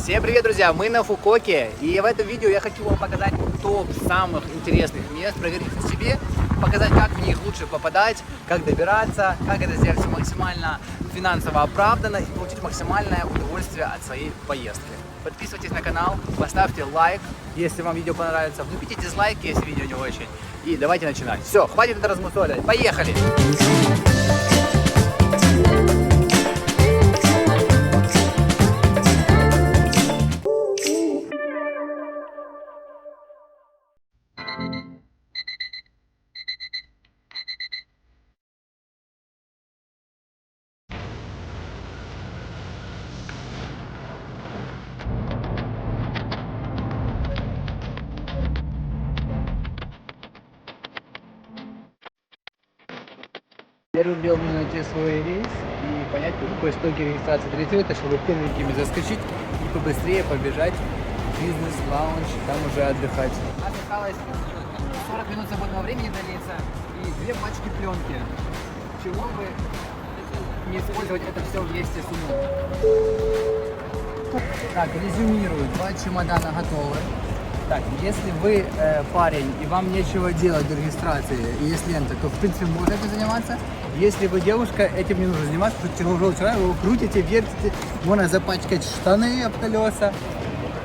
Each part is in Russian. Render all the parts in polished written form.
Всем привет, друзья! Мы на Фукоке, и в этом видео я хочу вам показать топ самых интересных мест, проверить на себе, показать, как в них лучше попадать, как добираться, как это сделать максимально финансово оправданно и получить максимальное удовольствие от своей поездки. Подписывайтесь на канал, поставьте лайк, если вам видео понравится, влепите дизлайк, если видео не очень. И давайте начинать. Все, хватит это размусолить, поехали! Первым делом нужно найти свой рейс и понять, по какой стойке регистрации тридцать, чтобы первенькими заскочить и побыстрее побежать в бизнес-лаунж, там уже отдыхать. Осталось 40 минут свободного времени до рейса и 2 пачки пленки. Чего бы не использовать это все вместе с умом. Так, резюмирую. 2 чемодана готовы. Так, если вы парень и вам нечего делать до регистрации и есть лента, то в принципе можно этим заниматься. Если вы девушка, этим не нужно заниматься, потому что тяжелый человек, вы его крутите, вертите, можно запачкать штаны об колеса.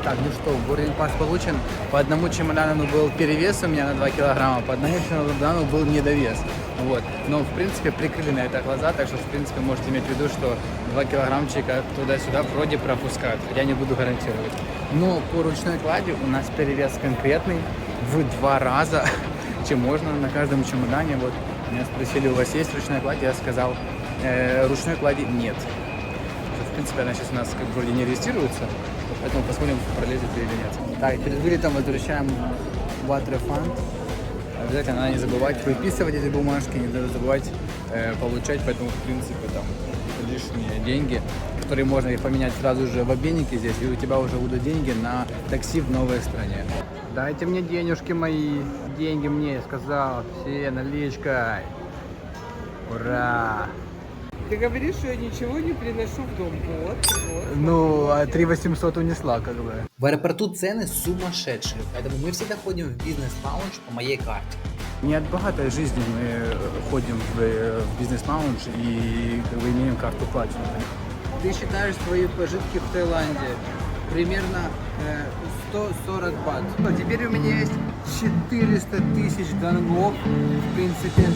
Так, ну что, boarding pass получен. По одному чемодану был перевес у меня на 2 килограмма, по одному чемодану был недовес. Вот. Но в принципе прикрыли на это глаза, так что в принципе можете иметь в виду, что 2 килограммчика туда-сюда вроде пропускают, хотя не буду гарантировать. Но по ручной клади у нас перевес конкретный в 2 раза, чем можно на каждом чемодане. Вот меня спросили, у вас есть ручная кладь? Я сказал, ручной клади нет. В принципе, она сейчас у нас как вроде не регистрируется, поэтому посмотрим, пролезет или нет. Так, перед вылетом возвращаем water fund. Обязательно надо не забывать выписывать эти бумажки, не забывать получать, поэтому в принципе там лишние деньги, которые можно и поменять сразу же в обменнике здесь, и у тебя уже будут деньги на такси в новой стране. Дайте мне денежки мои, деньги мне, сказал, все наличкой. Ура! Ты говоришь, что я ничего не приношу в дом. Вот. Ну, а 3 800 унесла, как бы. В аэропорту цены сумасшедшие, поэтому мы всегда ходим в бизнес-лаунж по моей карте. Не от богатой жизни мы ходим в бизнес-лаунж и как бы имеем карту платину. Ты считаешь свои пожитки в Таиланде примерно 140 бат. Но теперь у меня есть 400 тысяч донгов, в принципе.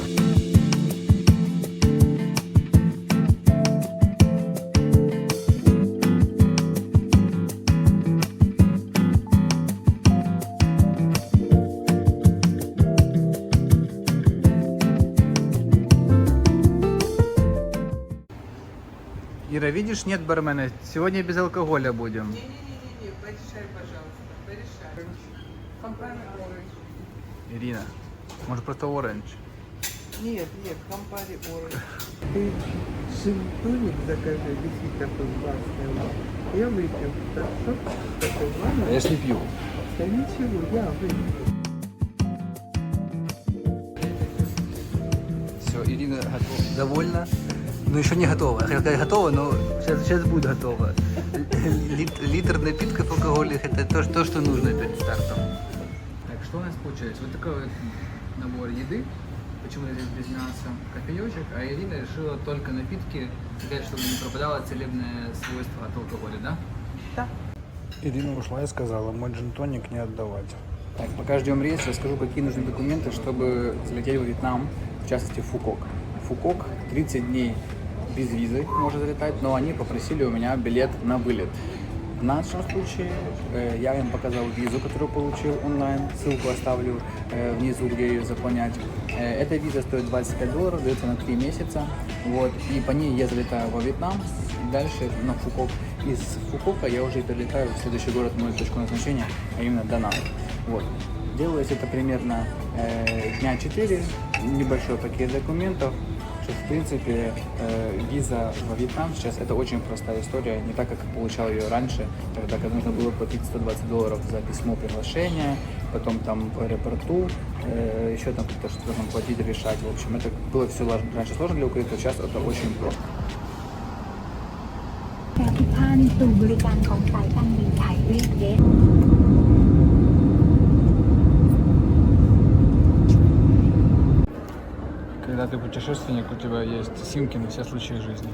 Ира, видишь, нет бармена. Сегодня без алкоголя будем. Не, порешай, пожалуйста, порешай. Компания Orange. Ирина, может просто оранж? Нет, компания Orange. Ты шинтоник закажи, действительно такой классный. Я выпью. Такой А я ж не пью. Да ничего, я выпью. Все, Ирина довольна. Ну, еще не готова. Я хотел сказать готова, но сейчас будет готова. Литр напитков алкогольных – это то, что нужно перед стартом. Так, что у нас получилось? Вот такой вот набор еды. Почему-то здесь без мяса, кофеечек, а Ирина решила только напитки, сказать, чтобы не пропадало целебное свойство от алкоголя, да? Да. Ирина ушла и сказала, мой джин-тоник не отдавать. Так, пока ждем рейс, расскажу, какие нужны документы, чтобы залететь в Вьетнам, в частности в Фукок. Фукок 30 дней без визы можно залетать, но они попросили у меня билет на вылет. В нашем случае я им показал визу, которую получил онлайн, ссылку оставлю внизу, где ее заполнять. Эта виза стоит $25, дается на 3 месяца, вот, и по ней я залетаю во Вьетнам, и дальше на Фукок. Из Фукока я уже перелетаю в следующий город, мою точку назначения, а именно Дананг. Вот. Делалось это примерно дня 4, небольшой пакет документов. В принципе, виза во Вьетнам сейчас это очень простая история, не так, как получал ее раньше, когда нужно было платить $120 за письмо приглашения, потом там в аэропорту, еще там что-то там платить, решать. В общем, это было все раньше сложно для украинцев, сейчас это очень просто. รับทุกท่านสู่บริการของสายการบินไทยเวสเจ็ต Когда ты путешественник, у тебя есть симки на все случаи жизни.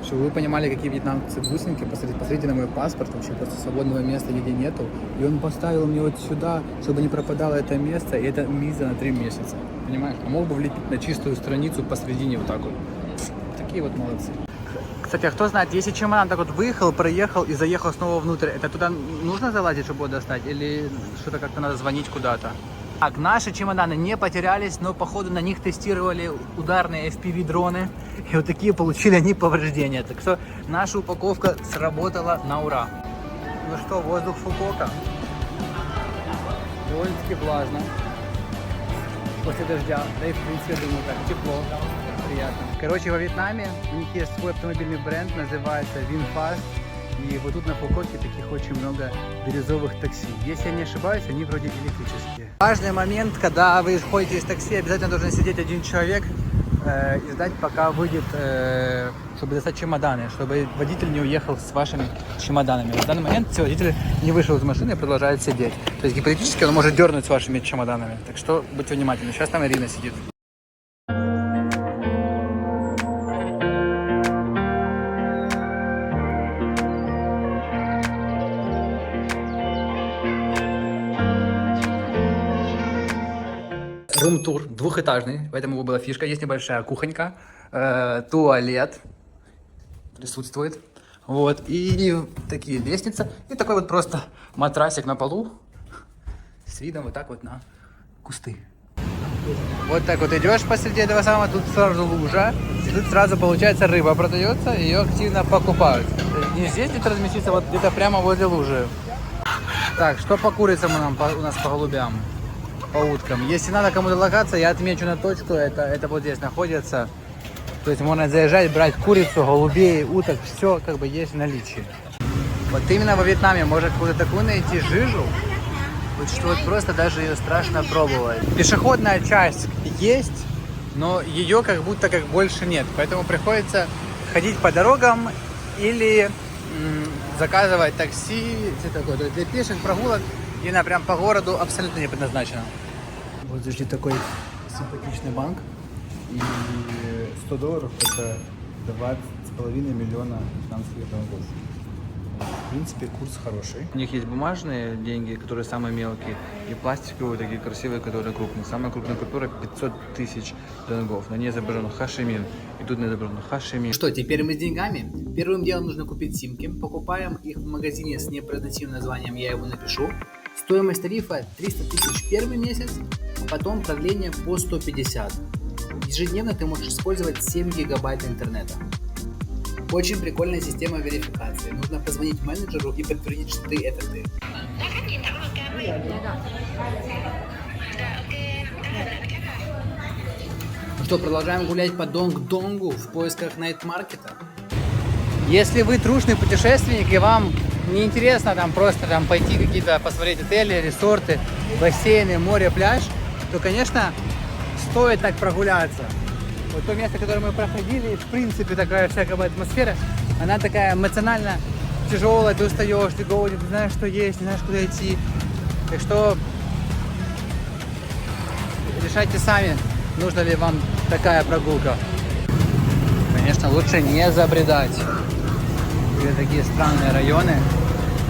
Чтобы вы понимали, какие вьетнамцы бусинки, посмотрите на мой паспорт, вообще просто свободного места нигде нету. И он поставил мне вот сюда, чтобы не пропадало это место, и это виза на 3 месяца. Понимаешь? А мог бы влепить на чистую страницу посредине вот так вот. Такие вот молодцы. Кстати, а кто знает, если чемодан так вот выехал, проехал и заехал снова внутрь, это туда нужно залазить, чтобы его достать? Или что-то как-то надо звонить куда-то? Так, наши чемоданы не потерялись, но походу на них тестировали ударные FPV-дроны. И вот такие получили они повреждения. Так что наша упаковка сработала на ура. Ну что, воздух Фукуока. Довольно-таки влажно. После дождя. Да и в принципе, я думаю, так тепло. Приятно. Короче, во Вьетнаме у них есть свой автомобильный бренд, называется VinFast. И вот тут на Фукуоке таких очень много бирюзовых такси. Если я не ошибаюсь, они вроде электрические. Важный момент, когда вы ходите из такси, обязательно должен сидеть один человек и ждать, пока выйдет, чтобы достать чемоданы, чтобы водитель не уехал с вашими чемоданами. В данный момент водитель не вышел из машины и продолжает сидеть. То есть гипотетически он может дернуть с вашими чемоданами. Так что будьте внимательны. Сейчас там Ирина сидит. Рум-тур двухэтажный, поэтому его была фишка. Есть небольшая кухонька, туалет присутствует. Вот, и такие лестницы. И такой вот просто матрасик на полу с видом вот так вот на кусты. Вот так вот идешь посреди этого самого, тут сразу лужа. И тут сразу получается рыба продается, ее активно покупают. Не здесь где-то разместиться, вот где-то прямо возле лужи. Так, что по курицам у нас по голубям? По уткам. Если надо кому-то локаться, я отмечу на точку, это вот здесь находится. То есть можно заезжать, брать курицу, голубей, уток, все как бы есть в наличии. Вот именно во Вьетнаме можно какую-то такую найти жижу, вот что вот просто даже ее страшно пробовать. Пешеходная часть есть, но ее как будто как больше нет, поэтому приходится ходить по дорогам или заказывать такси, все такое. То есть для пеших прогулок именно прям по городу абсолютно не предназначена. Вот здесь такой симпатичный банк. И $100 это 20,5 миллиона вьетнамских донгов. В принципе, курс хороший. У них есть бумажные деньги, которые самые мелкие, и пластиковые, такие красивые, которые крупные. Самая крупная купюра 500 тысяч донгов. На ней изображен Хашимин. И тут изображен Хашимин. Что, теперь мы с деньгами? Первым делом нужно купить симки. Покупаем их в магазине с непроизносимым названием, я его напишу. Стоимость тарифа 300 тысяч первый месяц, а потом продление по 150. Ежедневно ты можешь использовать 7 гигабайт интернета. Очень прикольная система верификации. Нужно позвонить менеджеру и подтвердить, что ты это ты. Ну что, продолжаем гулять по Донг-Донгу в поисках найт-маркета. Если вы трушный путешественник и вам не интересно там просто там пойти какие-то посмотреть отели, ресорты, бассейны, море, пляж, то, конечно, стоит так прогуляться. Вот то место, которое мы проходили, в принципе, такая всякая атмосфера, она такая эмоционально тяжелая, ты устаешь, ты голоден, ты знаешь, что есть, не знаешь, куда идти. Так что решайте сами, нужна ли вам такая прогулка. Конечно, лучше не забредать в такие странные районы,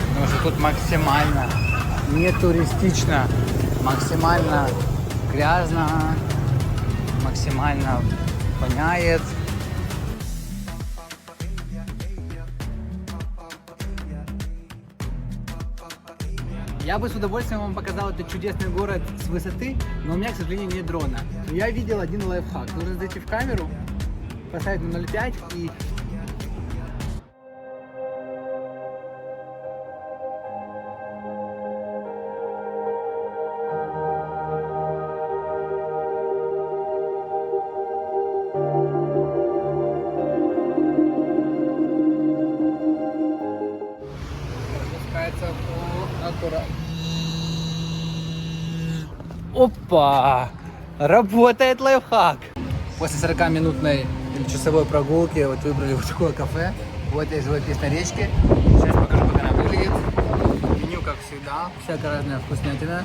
потому что тут максимально не туристично, максимально грязно, максимально воняет. Я бы с удовольствием вам показал этот чудесный город с высоты, но у меня, к сожалению, нет дрона. Но я видел один лайфхак. Нужно зайти в камеру, поставить на 0,5 и... Опа! Работает лайфхак! После 40-минутной для часовой прогулки вот выбрали вот такое кафе в этой живописной речке. Сейчас покажу, как она выглядит. Меню, как всегда, всякая разная вкуснятина.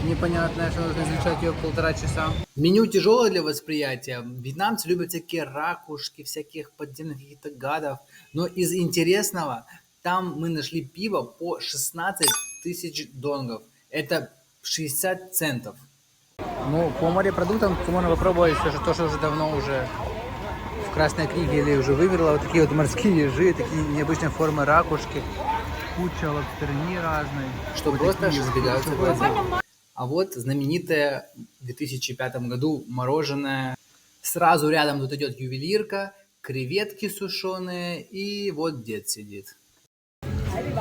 Непонятная, что нужно изучать ее 1,5 часа. Меню тяжелое для восприятия. Вьетнамцы любят всякие ракушки, всяких подземных каких-то гадов. Но из интересного, там мы нашли пиво по 16 тысяч донгов. Это 60 центов. Ну, по морепродуктам можно попробовать все, то, что уже давно уже в Красной книге или уже выверло. Вот такие вот морские ежи, такие необычные формы ракушки. Куча лобстерни разной. Что вот просто разбегаются глаза. А вот знаменитое в 2005 году мороженое. Сразу рядом тут идет ювелирка, креветки сушеные и вот дед сидит.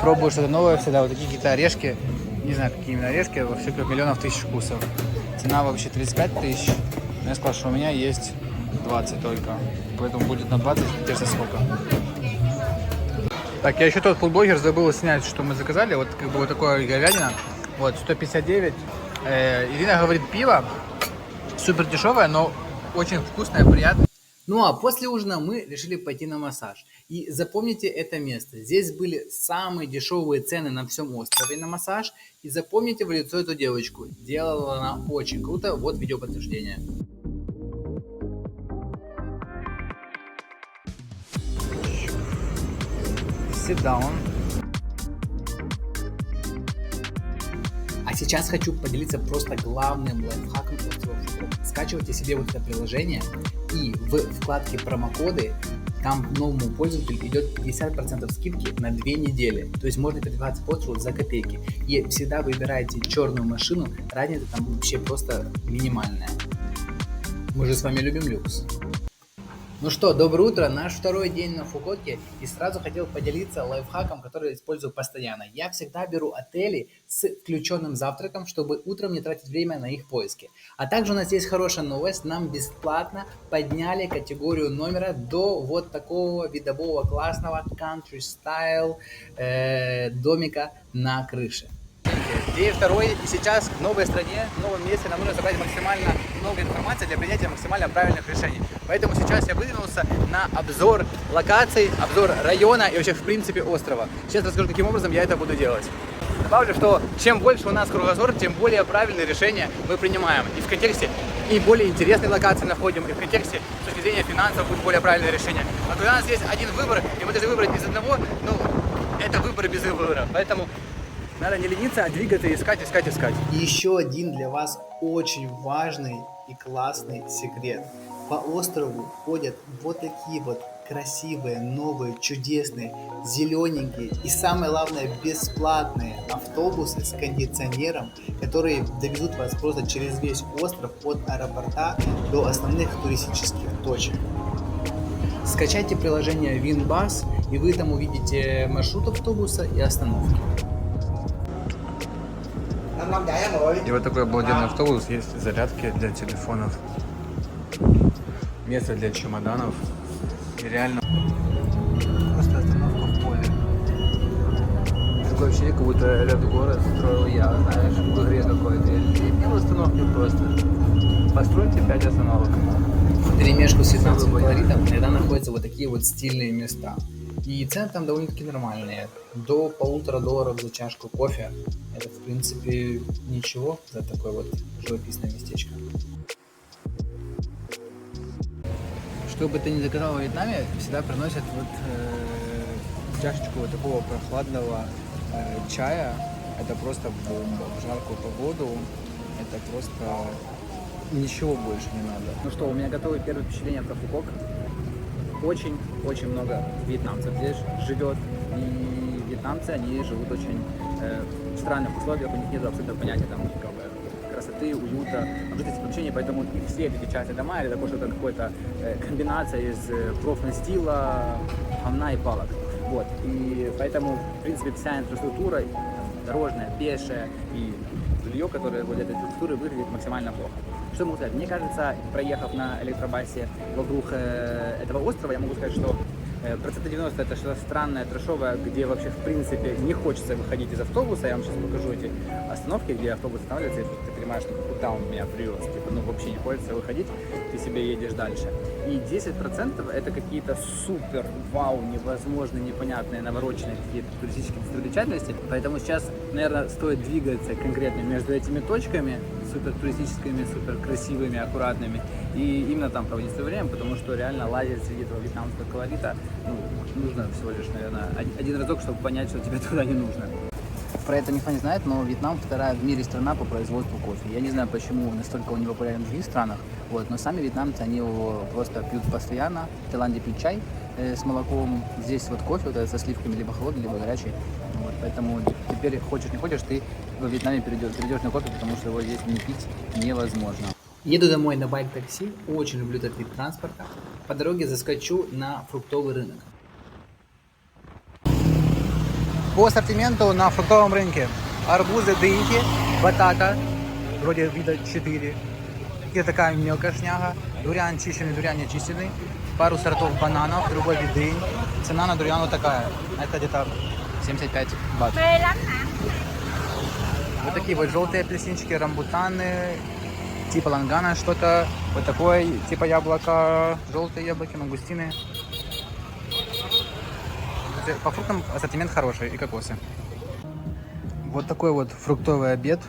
Пробую что-то новое всегда, вот такие какие-то орешки. Не знаю, какие именно орешки, во всех миллионов тысяч вкусов. Цена вообще 35 тысяч. Но я сказал, что у меня есть 20 только. Поэтому будет на 20, интересно сколько. Так, я еще тот фудблогер забыл снять, что мы заказали. Вот как бы вот такое говядина. Вот, 159. Ирина говорит, пиво супер дешевое, но очень вкусное, приятное. Ну а после ужина мы решили пойти на массаж. И запомните это место. Здесь были самые дешевые цены на всем острове на массаж. И запомните в лицо эту девочку. Делала она очень круто. Вот видео подтверждение. Sit down. А сейчас хочу поделиться просто главным лайфхаком острова Фукок. Скачивайте себе вот это приложение, и в вкладке промокоды там новому пользователю идет 50% скидки на 2 недели. То есть можно передвигаться по острову за копейки. И всегда выбираете черную машину, разница там вообще просто минимальная. Мы же с вами любим люкс. Ну что, доброе утро, наш второй день на Фукоке, и сразу хотел поделиться лайфхаком, который использую постоянно. Я всегда беру отели с включенным завтраком, чтобы утром не тратить время на их поиски. А также у нас есть хорошая новость, нам бесплатно подняли категорию номера до вот такого видового классного country style домика на крыше. День второй, и сейчас в новой стране, в новом месте нам нужно собрать максимально много информации для принятия максимально правильных решений. Поэтому сейчас я выдвинулся на обзор локаций, обзор района и вообще в принципе острова. Сейчас расскажу, каким образом я это буду делать. Добавлю, что чем больше у нас кругозор, тем более правильные решения мы принимаем. И в контексте и более интересные локации находим, и в контексте с точки зрения финансов будет более правильное решение. А когда у нас есть один выбор, и мы должны выбрать из одного, ну, это выбор без выбора. Поэтому надо не лениться, а двигаться и искать. И еще один для вас очень важный и классный секрет. По острову ходят вот такие вот красивые, новые, чудесные, зелененькие и самое главное бесплатные автобусы с кондиционером, которые довезут вас просто через весь остров от аэропорта до основных туристических точек. Скачайте приложение Winbus, и вы там увидите маршрут автобуса и остановки. И вот такой обалденный автобус, есть зарядки для телефонов, место для чемоданов и реально просто остановка в поле. Такое ощущение, как будто этот город строил я, знаешь, в игре какой-то. И не в остановке просто. Постройте 5 остановок. В перемешку с вьетнамским колоритом иногда находятся вот такие вот стильные места. И цены там довольно-таки нормальные. До $1,5 за чашку кофе. Это, в принципе, ничего за такое вот живописное местечко. Что бы ты ни заказал во Вьетнаме, всегда приносят вот чашечку вот такого прохладного чая. Это просто бомба. В жаркую погоду это просто ничего больше не надо. Ну что, у меня готовы первые впечатления про Фукок. Очень много вьетнамцев здесь живет, и вьетнамцы, они живут очень в странных условиях, у них нет абсолютно понятия там, как бы, красоты, уюта, жительства помещения, поэтому их все эти частные дома, или такое что-то какая-то комбинация из профнастила, говна и палок. Вот, и поэтому, в принципе, вся инфраструктура, дорожная, пешая и жилье, которое владеет этой инфраструктурой, выглядит максимально плохо. Что могу сказать? Мне кажется, проехав на электробасе вокруг этого острова, я могу сказать, что Процента 90 это что-то странное, трэшовое, где вообще в принципе не хочется выходить из автобуса. Я вам сейчас покажу эти остановки, где автобус останавливается, и ты понимаешь, что куда он меня привез. Типа, ну вообще не хочется выходить, ты себе едешь дальше. И 10% это какие-то супер, вау, невозможные, непонятные, навороченные какие-то туристические достопримечательности. Поэтому сейчас, наверное, стоит двигаться конкретно между этими точками, супер туристическими, супер красивыми, аккуратными, и именно там проводить свое время, потому что реально лазить среди этого вьетнамского колорита, ну, нужно всего лишь, наверное, один разок, чтобы понять, что тебе туда не нужно. Про это никто не знает, но Вьетнам вторая в мире страна по производству кофе. Я не знаю, почему настолько он не популярен в других странах, вот, но сами вьетнамцы, они его просто пьют постоянно. В Таиланде пьют чай с молоком, здесь вот кофе вот, со сливками, либо холодный, либо горячий. Вот, поэтому теперь, хочешь не хочешь, ты во Вьетнаме перейдешь на кофе, потому что его здесь не пить невозможно. Еду домой на байк-такси, очень люблю этот вид транспорта. По дороге заскочу на фруктовый рынок. По ассортименту на фруктовом рынке арбузы, дыньки, батата, вроде вида 4, где такая мелкая шняга, дуриан чищенный, дуриан не чищенный, пару сортов бананов, другой вид дынь. Цена на дуриан вот такая, это где-то 75 бат. Вот такие вот желтые апельсинчики, рамбутаны, типа лангана что-то, вот такое, типа яблоко, желтые яблоки, мангустины. По фруктам ассортимент хороший и кокосы. Вот такой вот фруктовый обед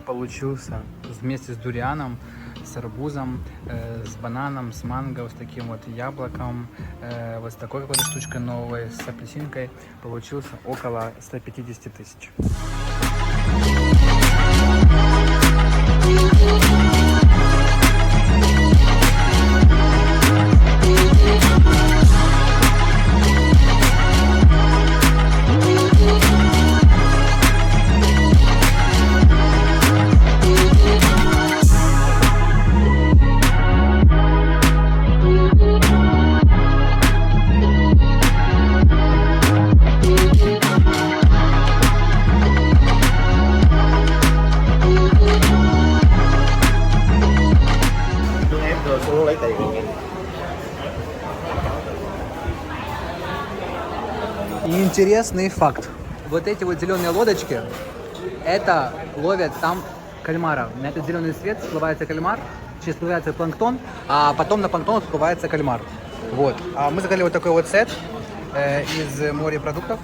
получился вместе с дурианом, с арбузом, с бананом, с манго, с таким вот яблоком, вот с такой какой-то штучкой новой, с апельсинкой. Получился около 150 тысяч. И интересный факт. Вот эти вот зеленые лодочки, это ловят там кальмара. На этот зеленый свет всплывается кальмар, через всплывается планктон, а потом на планктон всплывается кальмар. Вот. А мы заказали вот такой вот сет из морепродуктов.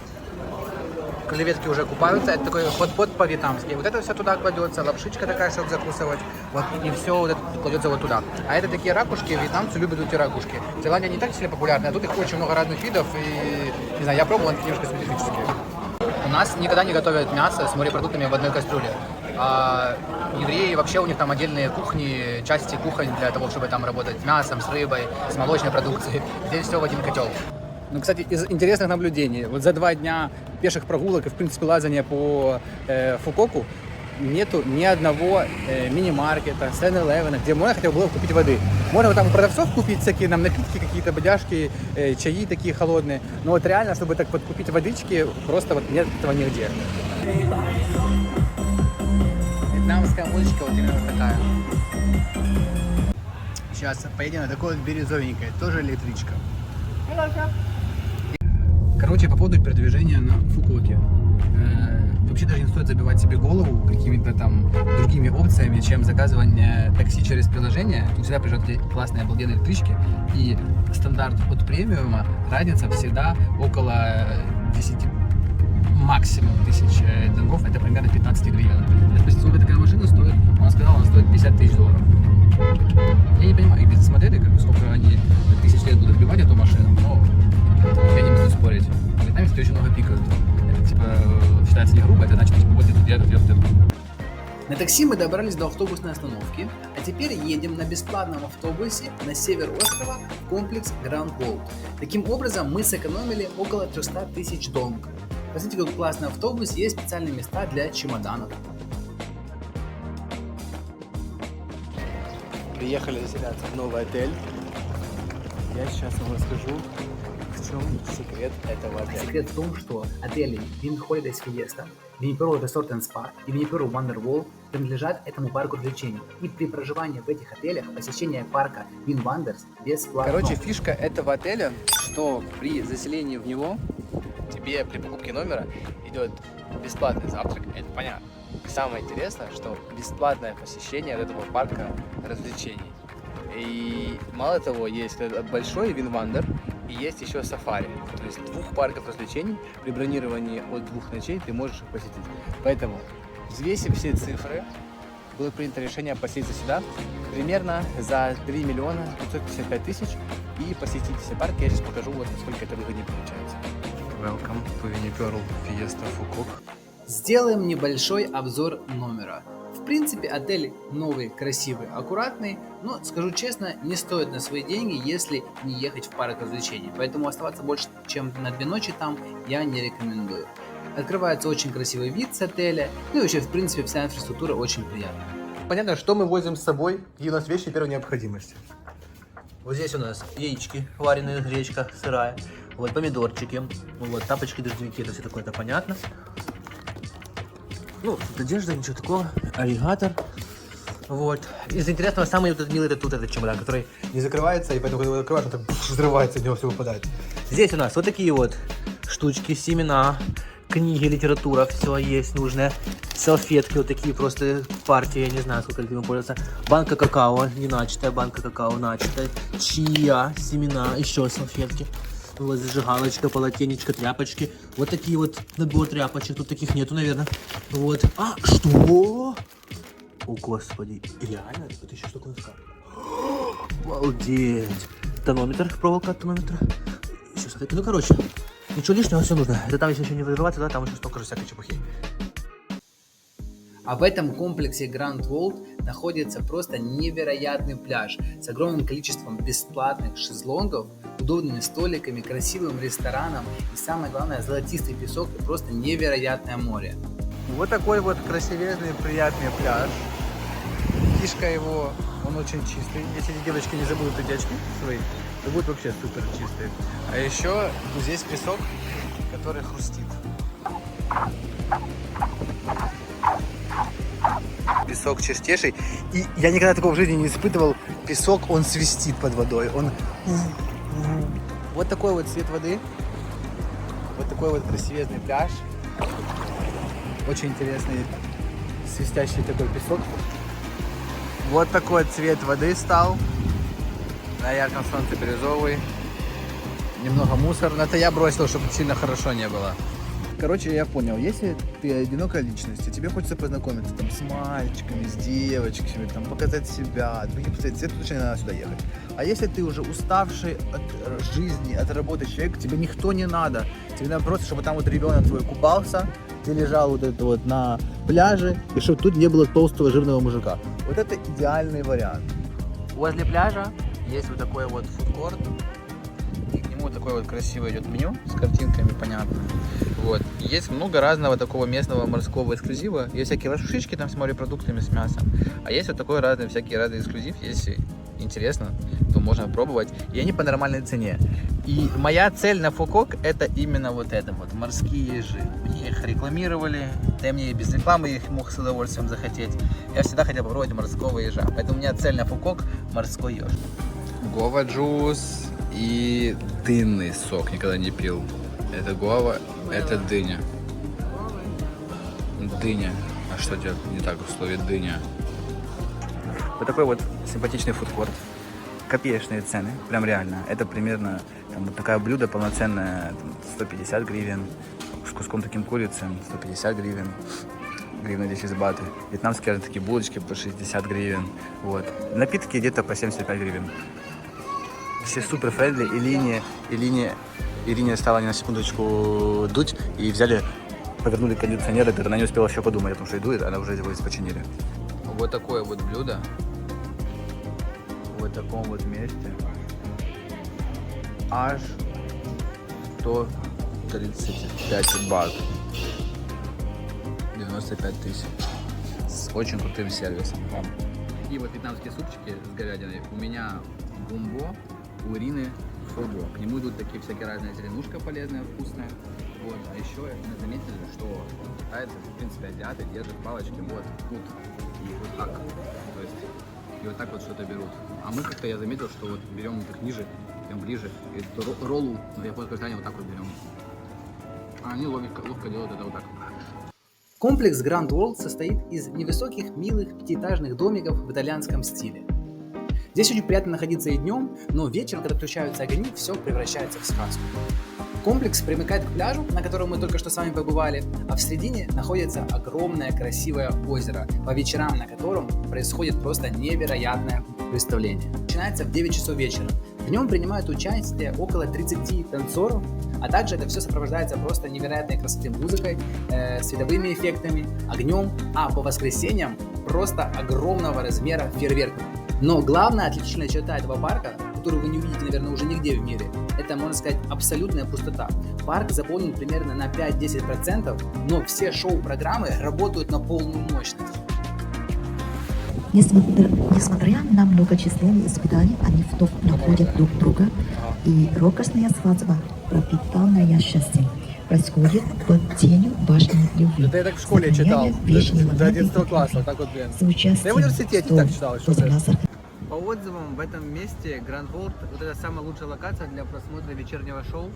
Креветки уже купаются, это такой хот-пот по-вьетнамски. Вот это все туда кладется, лапшичка такая, чтобы закусывать. Вот, и все вот это кладется вот туда. А это такие ракушки, вьетнамцы любят эти ракушки. В Таиланде не так сильно популярны, а тут их очень много разных видов. И, не знаю, я пробовал, они немножко специфические. У нас никогда не готовят мясо с морепродуктами в одной кастрюле. А евреи вообще, у них там отдельные кухни, части кухонь для того, чтобы там работать с мясом, с рыбой, с молочной продукцией. Здесь все в один котел. Ну, кстати, из интересных наблюдений, вот за 2 дня пеших прогулок и, в принципе, лазания по Фукоку нету ни одного мини-маркета, 7-Eleven, где можно хотя бы было купить воды. Можно вот там у продавцов купить всякие нам напитки, какие-то бодяжки, чаи такие холодные, но вот реально, чтобы так вот купить водички, просто вот нет этого нигде. Вьетнамская музычка вот именно вот такая. Сейчас поедем на такой вот бирюзовенькой, тоже электричка. Короче, по поводу передвижения на Фукуоке. Вообще даже не стоит забивать себе голову какими-то там другими опциями, чем заказывание такси через приложение. Тут всегда приезжают эти классные обалденные электрички. И стандарт от премиума, разница всегда около 10 максимум тысяч донгов. Это примерно 15 гривен. Спросите, сколько такая машина стоит? Он сказал, она стоит $50 000. Я не понимаю их бизнес-модели, сколько они тысяч лет будут вбивать эту машину, но я не буду спорить. В Вьетнаме все очень много пикают. Это типа считается не грубо, это значит, типа, вот это. На такси мы добрались до автобусной остановки, а теперь едем на бесплатном автобусе на север острова в комплекс Grand World. Таким образом мы сэкономили около 300 000 донг. Посмотрите, какой классный автобус, есть специальные места для чемоданов. Приехали заселяться в новый отель. Я сейчас вам расскажу в чем секрет этого отеля? Секрет в том, что отели Win Holidays Fiesta, Vinpearl Resort and Spa и Vinpearl Wonderwall принадлежат этому парку развлечений. И при проживании в этих отелях посещение парка Win Wonders бесплатно. Короче, фишка этого отеля, что при заселении в него тебе при покупке номера идет бесплатный завтрак. Это понятно. Самое интересное, что бесплатное посещение этого парка развлечений. И мало того, есть большой Win Wonder и есть еще сафари. То есть 2 парков развлечений при бронировании от 2 ночей ты можешь их посетить. Поэтому, взвесив все цифры, было принято решение поселиться сюда примерно за 3 миллиона 555 тысяч и посетить все парки. Я сейчас покажу, вот насколько это выгоднее получается. Welcome to Vinpearl Fiesta Phuket. Сделаем небольшой обзор номера. В принципе, отель новый, красивый, аккуратный, но, скажу честно, не стоит на свои деньги, если не ехать в парк развлечений. Поэтому оставаться больше, чем на 2 ночи там я не рекомендую. Открывается очень красивый вид с отеля, ну и вообще, в принципе, вся инфраструктура очень приятная. Понятно, что мы возим с собой, и у нас вещи первой необходимости. Вот здесь у нас яички, вареная гречка сырая, вот помидорчики, вот тапочки, дождевики, это все такое, это понятно. Ну, тут одежда, ничего такого, аллигатор. Вот. Из интересного, самый вот милый это тут этот чемодан, который не закрывается, и поэтому, когда его закрываешь, он так взрывается, из него все выпадает. Здесь у нас вот такие вот штучки, семена, книги, литература, все есть нужное. Салфетки вот такие просто партии, я не знаю, сколько этим пользоваться. Банка какао, не начатая, банка какао начатая. Чия, семена, еще салфетки. Вот зажигалочка, полотенечко, тряпочки. Вот такие вот набор тряпочек. Тут таких нету, наверное. Вот. А, что? О, господи. Реально? Это еще что такое? Обалдеть. Тонометр, проволока от тонометра. Еще все-таки, ну, короче. Ничего лишнего, все нужно. Это там, если еще не взрываться, да, там еще столько же всякой чепухи. А в этом комплексе Grand World находится просто невероятный пляж с огромным количеством бесплатных шезлонгов, удобными столиками, красивым рестораном и, самое главное, золотистый песок и просто невероятное море. Вот такой вот красивезный, приятный пляж. Фишка его, он очень чистый. Если девочки не забудут эти очки свои, то будет вообще супер чистый. А еще здесь песок, который хрустит. Песок чистейший. И я никогда такого в жизни не испытывал. Песок, он свистит под водой. Он... Вот такой вот цвет воды. Вот такой вот красивезный пляж. Очень интересный свистящий такой песок. Вот такой цвет воды стал. На ярком солнце бирюзовый. Немного мусор. Но это я бросил, чтобы сильно хорошо не было. Короче, я понял, если ты одинокая личность, и тебе хочется познакомиться там с мальчиками, с девочками, там, показать себя, другие посмотреть, тебе точно не надо сюда ехать. А если ты уже уставший от жизни, от работы человек, тебе никто не надо. Тебе надо просто, чтобы там вот ребенок твой купался, ты лежал вот это вот на пляже, и чтобы тут не было толстого жирного мужика. Вот это идеальный вариант. Возле пляжа есть вот такой вот фудкорт. И к нему вот такое вот красивое идет меню с картинками, понятно. Вот. Есть много разного такого местного морского эксклюзива. Есть всякие лошушечки там с морепродуктами, с мясом. А есть вот такой разный, всякий разный эксклюзив. Если интересно, то можно пробовать. И они по нормальной цене. И моя цель на Фукок это именно вот это вот, морские ежи. Мне их рекламировали, да мне и без рекламы их мог с удовольствием захотеть. Я всегда хотел попробовать морского ежа. Поэтому у меня цель на Фукок морской еж. Гова джус и дынный сок, никогда не пил. Это гуава, это дыня. Дыня. А что делать не так в слове дыня? Вот такой вот симпатичный фудкорт. Копеечные цены, прям реально. Это примерно там, вот такое блюдо полноценное, там, 150 гривен. С куском таким курицы 150 гривен. Гривна 10 баты. Вьетнамские такие булочки по 60 гривен. Вот. Напитки где-то по 75 гривен. Все супер френдли. Ирине стала не на секундочку дуть и взяли, повернули кондиционер, она не успела еще подумать о том, что дует, она уже его починили. Вот такое вот блюдо. В таком вот месте. Аж 135 бат. 95 тысяч. С очень крутым сервисом. И вот вьетнамские супчики с говядиной. У меня бумбо, у Ирины шоу-блок. К нему идут такие всякие разные зеленушка полезная, вкусная. Вот. А еще мы заметили, что китайцы, в принципе, азиаты держат палочки вот тут и вот так. То есть и вот так вот что-то берут. А мы как-то, я заметил, что вот берем их ниже, прям ближе. И эту роллу в японской стране вот так вот берем. А они ловко делают это вот так. Комплекс Grand World состоит из невысоких, милых, пятиэтажных домиков в итальянском стиле. Здесь очень приятно находиться и днем, но вечером, когда включаются огни, все превращается в сказку. Комплекс примыкает к пляжу, на котором мы только что с вами побывали, а в середине находится огромное красивое озеро, по вечерам на котором происходит просто невероятное представление. Начинается в 9 часов вечера. В нем принимают участие около 30 танцоров, а также это все сопровождается просто невероятной красоты музыкой, световыми эффектами, огнем, а по воскресеньям просто огромного размера фейерверков. Но главная отличительная черта этого парка, которую вы не увидите, наверное, уже нигде в мире, это, можно сказать, абсолютная пустота. Парк заполнен примерно на 5-10%, но все шоу-программы работают на полную мощность. Несмотря на многочисленные испытания, они в топ находят друг друга, и роскошная свадьба, пропитанная счастьем, происходит под тенью башни любви. Это я так в школе читал, до 11 класса, так вот, блин. Я в университете так читал, что По отзывам, в этом месте Grand World вот это самая лучшая локация для просмотра вечернего шоу.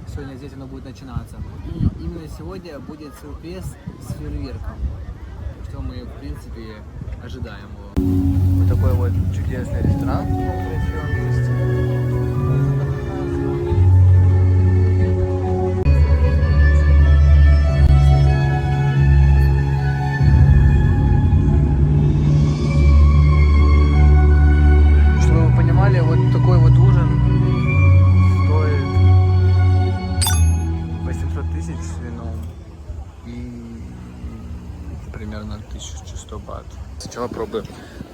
Сегодня здесь оно будет начинаться. И именно сегодня будет сюрприз с фейерверком. Что мы, в принципе, ожидаем его. Вот такой вот чудесный ресторан в красивом месте. Вот такой вот ужин стоит 800 тысяч с вином и примерно 1100 бат. Сначала пробую.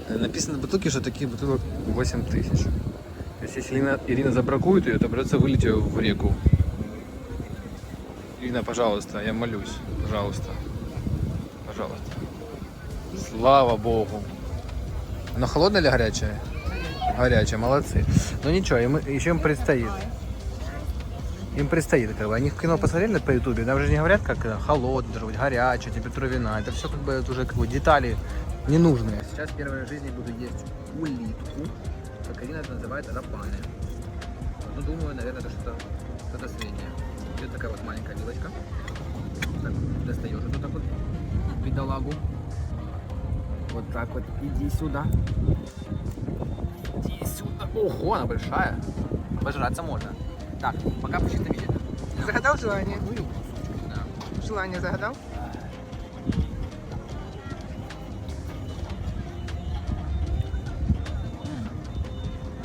Написано на бутылке, что таких бутылок 8 тысяч. То есть если Ирина забракует ее, то придется вылить ее в реку. Ирина, пожалуйста, я молюсь. Пожалуйста. Пожалуйста. Слава Богу. Она холодная или горячая? Горячая, молодцы. Но ничего, еще им предстоит. Им предстоит, как бы. Они в кино посмотрели по ютубе, нам же не говорят, как холодно, должно быть горячая, температура вина. Это все как бы уже как бы детали ненужные. Сейчас первый раз в жизни буду есть улитку, как Ирина это называет, рапаны. Ну, думаю, наверное, это что-то среднее. Идет такая вот маленькая вилочка. Так, достаешь вот так вот бедолагу. Вот так вот, иди сюда. Иди сюда. Ого, она большая. Пожраться можно. Так, пока по чистом виде. Загадал желание? Ну и кусочек, да. Желание загадал?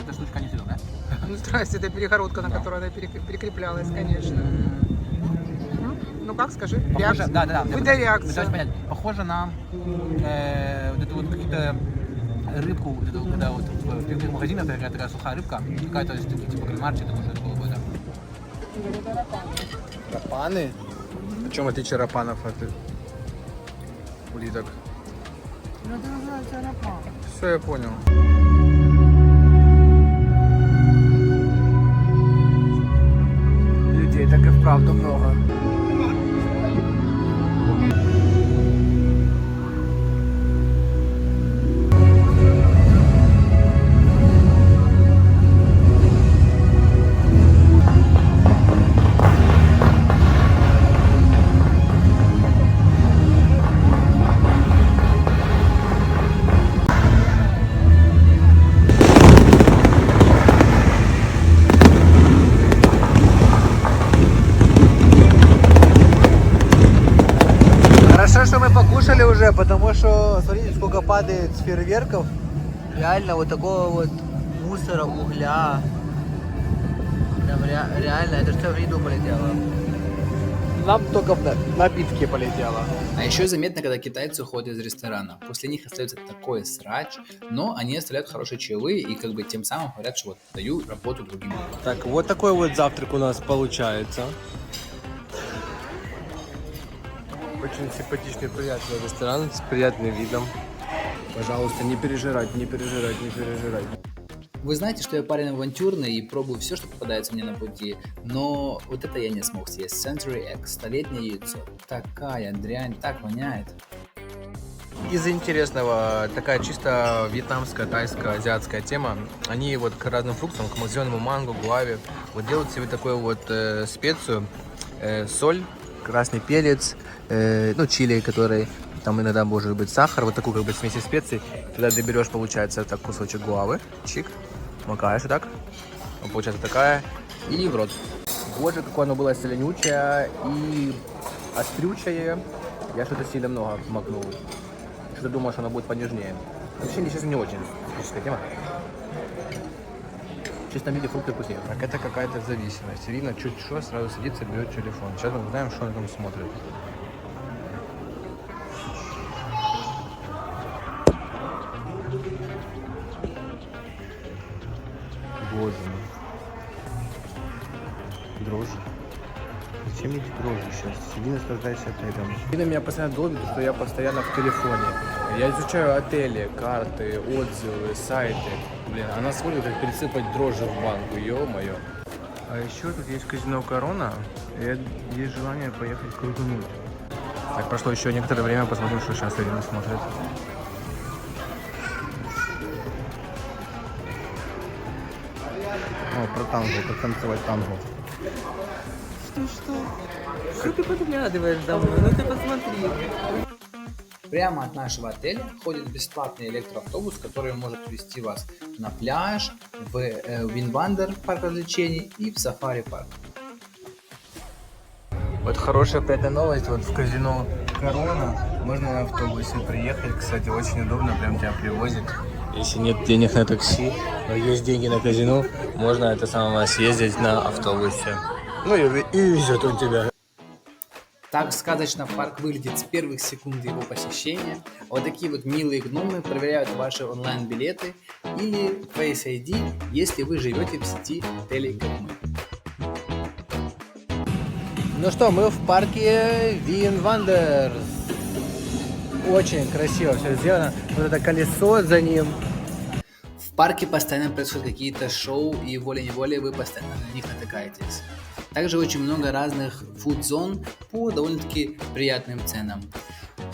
Эта штучка не съедобная. Ну, здрасте, это перегородка, на которой она перекреплялась, конечно. Ну как, скажи? Похоже, Реакция? да. Выдай реакцию. Пытаюсь понять. Похоже на вот эту вот какую-то рыбку, вот эту, когда вот в пивных магазинах такая сухая рыбка, какая-то типа кальмарчик, это может было бы, да. Рапаны? В чем отличие рапанов от улиток? Ну, это называется рапан. Все, я понял. Людей так и вправду много. Хорошо, что мы покушали уже, потому что смотрите, сколько падает с фейерверков. Реально вот такого вот мусора, угля. Прям реально, это все в еду полетело. Нам только в напитки полетело. А еще заметно, когда китайцы уходят из ресторана. После них остается такой срач, но они оставляют хорошие чаевые и как бы тем самым говорят, что вот даю работу другим. Так, вот такой вот завтрак у нас получается. Очень симпатичный, приятный ресторан с приятным видом. Пожалуйста, не пережирать, не пережирать, не пережирать. Вы знаете, что я парень авантюрный и пробую все, что попадается мне на пути, но вот это я не смог съесть. Century Egg, столетнее яйцо. Такая дрянь, так воняет. Из интересного, такая чисто вьетнамская, тайская, азиатская тема. Они вот к разным фруктам, к зеленому манго, гуаве, вот делают себе такую вот специю, соль, красный перец, ну чили, который там иногда может быть сахар, вот такую как бы смесь специй. Туда ты берешь, получается, так кусочек гуавы, чик, макаешь вот так, получается такая, и в рот. Боже, какое оно было соленючее и острючее. Я что-то сильно много макнул. Что-то думал, что оно будет понежнее. Вообще, сейчас не очень специфическая тема. В чистом виде фрукты вкуснее. Так это какая-то зависимость. Ирина чуть что сразу садится, берет телефон. Сейчас мы узнаем, что она там смотрит. Боже мой. Дрожжи. Зачем мне эти дрожжи сейчас? Сиди, наслаждайся отелем. Ирина меня постоянно долбит, что я постоянно в телефоне. Я изучаю отели, карты, отзывы, сайты. Блин, она смотрит, как пересыпать дрожжи в банку, ё-моё. А еще тут есть казино Корона, и есть желание поехать крутануть. Так, прошло еще некоторое время, посмотрим, что сейчас Ирина смотрит. О, про танго, как танцевать танго. Что ты подглядываешь домой? Ну ты посмотри. Прямо от нашего отеля ходит бесплатный электроавтобус, который может везти вас на пляж, в Винвандер парк развлечений и в сафари парк. Вот хорошая приятная новость, вот в казино Корона можно на автобусе приехать, кстати, очень удобно, прям тебя привозит. Если нет денег на такси, но есть деньги на казино, можно это самое съездить на автобусе. Ну и везет он тебя. Так сказочно парк выглядит с первых секунд его посещения. Вот такие вот милые гномы проверяют ваши онлайн-билеты или Face ID, если вы живете в сети отелей, как мы. Ну что, мы в парке Винвандер. Очень красиво все сделано. Вот это колесо за ним. В парке постоянно происходят какие-то шоу, и волей-неволей вы постоянно на них натыкаетесь. Также очень много разных фуд-зон по довольно-таки приятным ценам.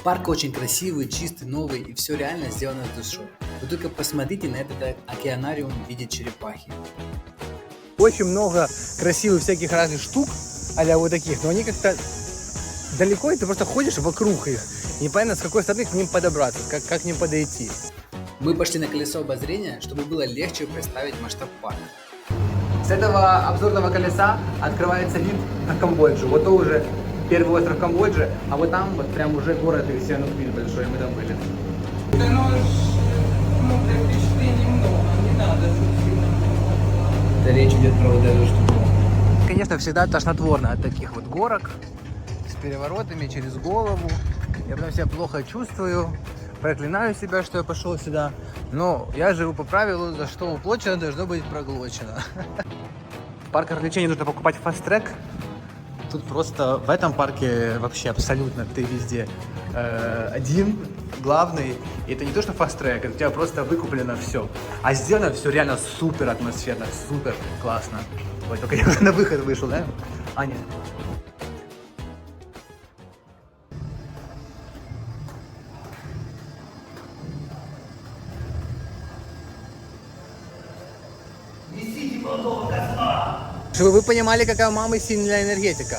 Парк очень красивый, чистый, новый, и все реально сделано с душой. Вы только посмотрите на этот океанариум в виде черепахи. Очень много красивых всяких разных штук, а-ля вот таких, но они как-то далеко, и ты просто ходишь вокруг их. Непонятно, с какой стороны к ним подобраться, как к ним подойти. Мы пошли на колесо обозрения, чтобы было легче представить масштаб парка. С этого обзорного колеса открывается вид на Камбоджу. Вот то уже первый остров Камбоджи, а вот там вот прям уже город Сиануквиль большой, мы там были. Да ну, для впечатлений много, не надо. Это речь идет про вот эту штуку. Конечно, всегда тошнотворно от таких вот горок с переворотами через голову. Я потом себя плохо чувствую, проклинаю себя, что я пошел сюда. Но я живу по правилу, за что уплочено, должно быть проглочено. В парках развлечений нужно покупать фаст-трек. Тут просто в этом парке вообще абсолютно ты везде один, главный. И это не то, что фаст-трек, это у тебя просто выкуплено все. А сделано все реально супер атмосферно, супер классно. Ой, только я уже на выход вышел, да? Аня. Чтобы вы понимали, какая у мамы сильная энергетика.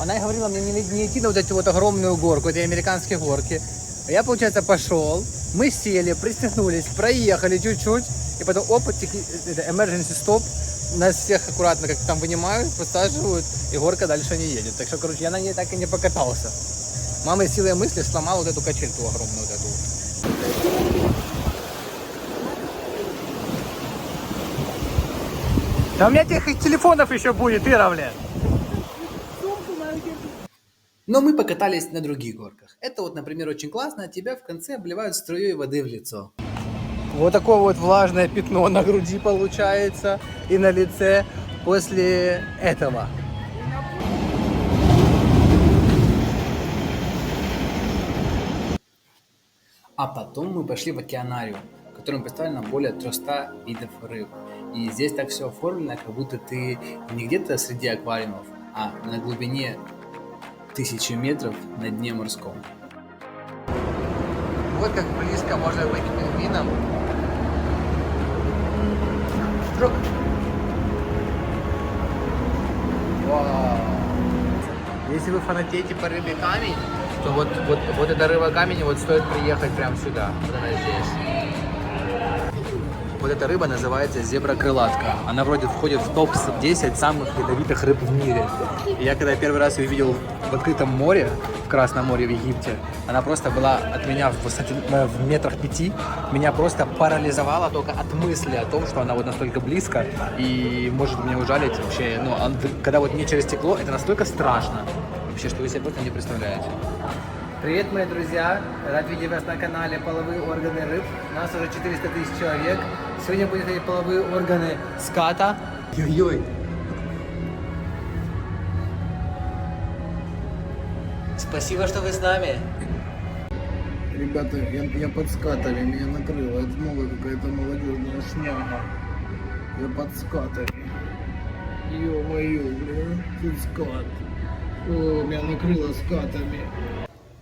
Она и говорила мне не идти на вот эти вот огромную горку, эти американские горки. А я, получается, пошел, мы сели, пристегнулись, проехали чуть-чуть, и потом опа, emergency stop, нас всех аккуратно как там вынимают, посаживают, и горка дальше не едет. Так что, короче, я на ней так и не покатался. Мама силой мысли сломала вот эту качельку огромную вот эту. Да у меня тех телефонов еще будет, Ира, блин. Но мы покатались на других горках. Это вот, например, очень классно, тебя в конце обливают струей воды в лицо. Вот такое вот влажное пятно на груди получается и на лице после этого. А потом мы пошли в океанариум, в котором представлено более 300 видов рыб. И здесь так все оформлено, как будто ты не где-то среди аквариумов, а на глубине 1000 метров на дне морском. Вот как близко можно быть к пингвинам. Вдруг. Вау. Если вы фанатеете по рыбе камень, то вот эта рыба камень, вот стоит приехать прямо сюда. Вот она здесь. Вот эта рыба называется зебра-крылатка. Она вроде входит в топ-10 самых ядовитых рыб в мире. И я когда первый раз ее видел в открытом море, в Красном море в Египте, она просто была от меня в метрах 5. Меня просто парализовало только от мысли о том, что она вот настолько близко и может меня ужалить вообще. Ну, когда вот не через стекло, это настолько страшно. Вообще, что вы себе просто не представляете. Привет, мои друзья! Рад видеть вас на канале «Половые органы рыб». У нас уже 400 тысяч человек. Сегодня будем смотреть половые органы ската. Ой-ой! Спасибо, что вы с нами. Ребята, я под скатами, меня накрыло. Это новая какая-то молодежная шняга. Я под скатами. Ё-моё, блин, тут скат. О, меня накрыло скатами.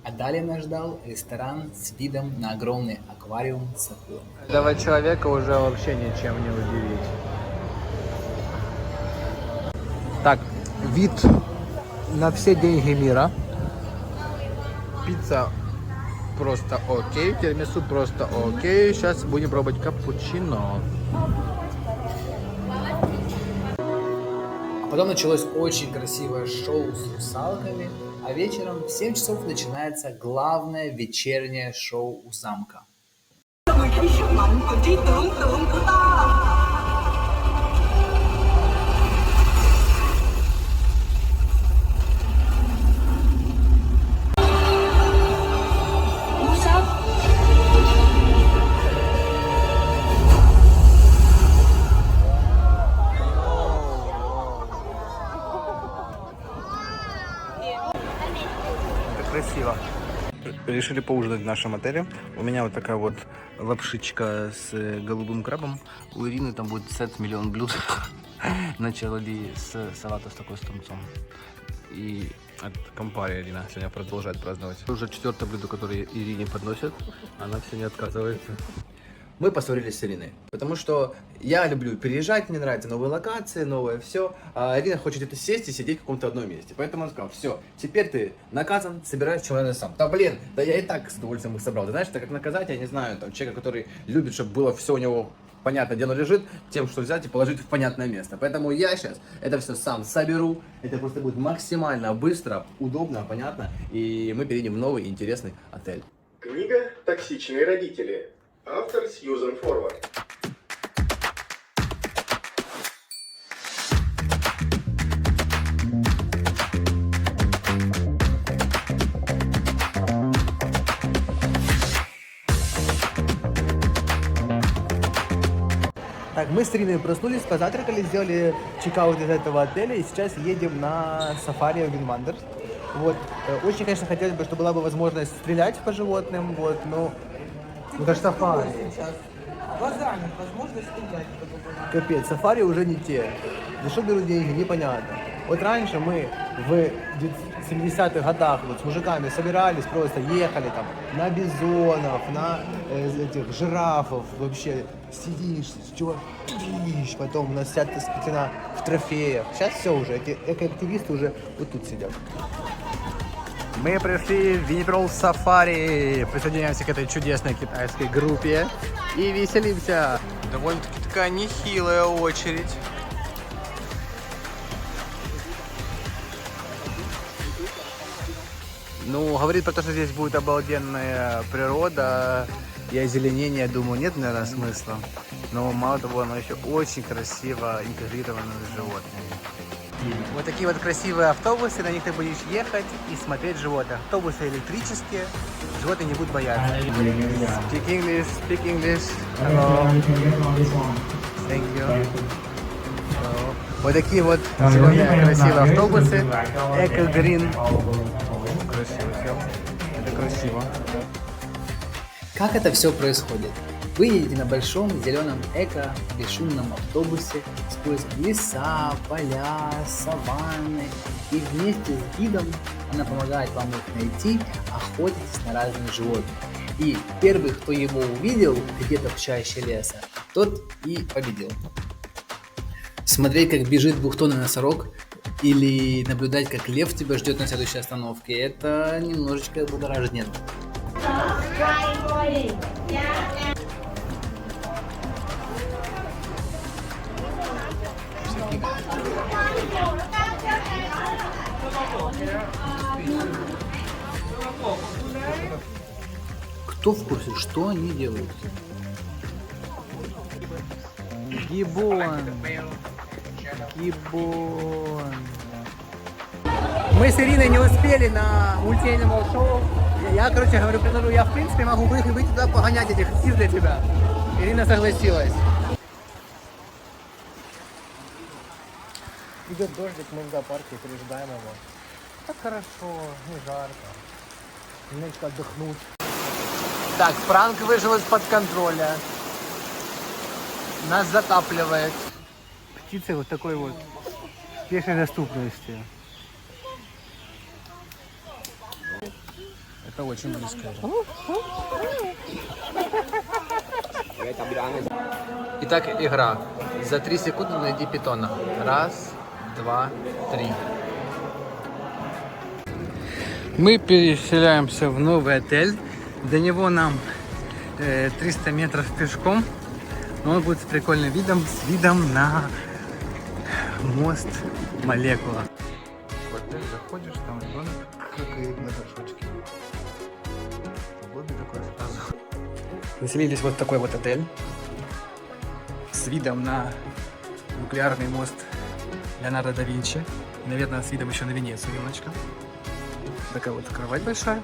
А далее нас ждал ресторан с видом на огромный аквариум с акулами. Этого человека уже вообще ничем не удивить. Так, вид на все деньги мира. Пицца просто окей, тирамису просто окей. Сейчас будем пробовать капучино. А потом началось очень красивое шоу с русалками, а вечером в 7 часов начинается главное вечернее шоу у замка. Красиво. Решили поужинать в нашем отеле. У меня вот такая вот лапшичка с голубым крабом. У Ирины там будет сет «Миллион блюд». Начали с салата с такой с тунцом. И от компании Ирина сегодня продолжает праздновать. Уже 4-е блюдо, которое Ирине подносят. Она все не отказывается. Мы поссорились с Ириной, потому что я люблю переезжать, мне нравятся новые локации, новое все, а Ирина хочет это сесть и сидеть в каком-то одном месте. Поэтому он сказал: все, теперь ты наказан, собираешь чемоданы сам. Да блин, да я и так с удовольствием их собрал. Ты знаешь, это как наказать, я не знаю, там человека, который любит, чтобы было все у него понятно, где оно лежит, тем, что взять и положить в понятное место. Поэтому я сейчас это все сам соберу, это просто будет максимально быстро, удобно, понятно, и мы перейдем в новый интересный отель. Книга «Токсичные родители». Автор Сьюзен Форвард. Так, мы с Ириной проснулись, позавтракали, сделали чекаут из этого отеля и сейчас едем на сафари в Винвандерс. Вот, очень, конечно, хотелось бы, чтобы была бы возможность стрелять по животным, вот, но это же сафари. Глазами возможность стрелять. Капец, сафари уже не те. За что берут деньги, непонятно. Вот раньше мы в 70-х годах вот с мужиками собирались, просто ехали там на бизонов, на этих жирафов, вообще сидишь, чувакиш, потом у нас вся специна в трофеях. Сейчас все уже, эти экоактивисты уже вот тут сидят. Мы пришли в Винниперол Сафари, присоединяемся к этой чудесной китайской группе и веселимся. Довольно-таки такая нехилая очередь. Ну, говорит про то, что здесь будет обалденная природа и озеленение, думаю, нет, наверное, смысла. Но мало того, оно еще очень красиво интегрировано с животными. Вот такие вот красивые автобусы, на них ты будешь ехать и смотреть животных. Автобусы электрические, животные не будут бояться. Speak English, speak English. Hello. Thank you. Hello. Вот такие вот зеленые красивые автобусы. Eco Green. Красиво все. Это красиво. Как это все происходит? Вы едете на большом зеленом эко-бесшумном автобусе сквозь леса, поля, саванны. И вместе с гидом она помогает вам их найти, охотитесь на разных животных. И первый, кто его увидел где-то в чаще леса, тот и победил. Смотреть, как бежит двухтонный носорог, или наблюдать, как лев тебя ждет на следующей остановке, это немножечко будоражит нервы. Кто в курсе, что они делают? Гибон. Гибон. Мы с Ириной не успели на мультсериальном шоу. Я, короче, говорю, предложу, я в принципе могу выйти туда погонять этих птиц для тебя. Ирина согласилась. Идет дождик, мы в зоопарке пережидаем его. Так хорошо, не жарко. Немножечко отдохнуть. Так, пранк вышел из-под контроля. Нас затапливает. Птицы вот такой вот пешей доступности. Это очень близко. Итак, игра. За 3 секунды найди питона. 1, 2, 3. Мы переселяемся в новый отель. До него нам 300 метров пешком. Но он будет с прикольным видом, с видом на мост Молекула. В отель заходишь, там ребенок какает на горшочке. Удобно такое сразу. Заселились вот в такой вот отель с видом на нуклеарный мост Леонардо да Винчи. Наверное, с видом еще на Венецию немножечко. Такая вот кровать большая.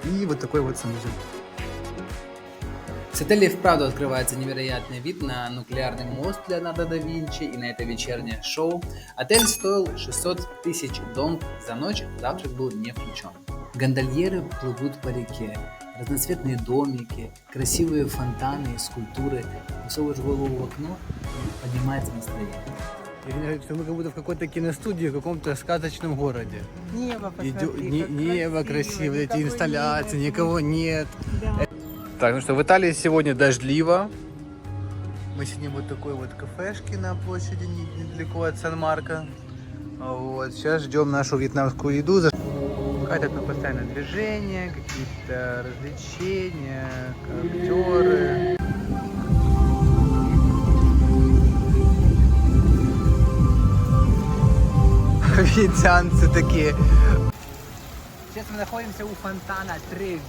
И вот такой вот санузел. С отеля вправду открывается невероятный вид на нуклеарный мост Леонардо да Винчи и на это вечернее шоу. Отель стоил 600 тысяч донг за ночь, завтрак был не включен. Гондольеры плывут по реке, разноцветные домики, красивые фонтаны и скульптуры. Высовываешь голову в окно, и поднимается настроение. Мы как будто в какой-то киностудии, в каком-то сказочном городе. Небо, посмотри, Небо красивое, эти инсталляции, никого нет. Так, ну что, в Италии сегодня дождливо. Мы сидим вот в такой вот кафешке на площади недалеко от Сан-Марко. Вот, сейчас ждем нашу вьетнамскую еду. Какое-то постоянное движение, какие-то развлечения, актеры. Венецианцы такие. Сейчас мы находимся у фонтана Треви,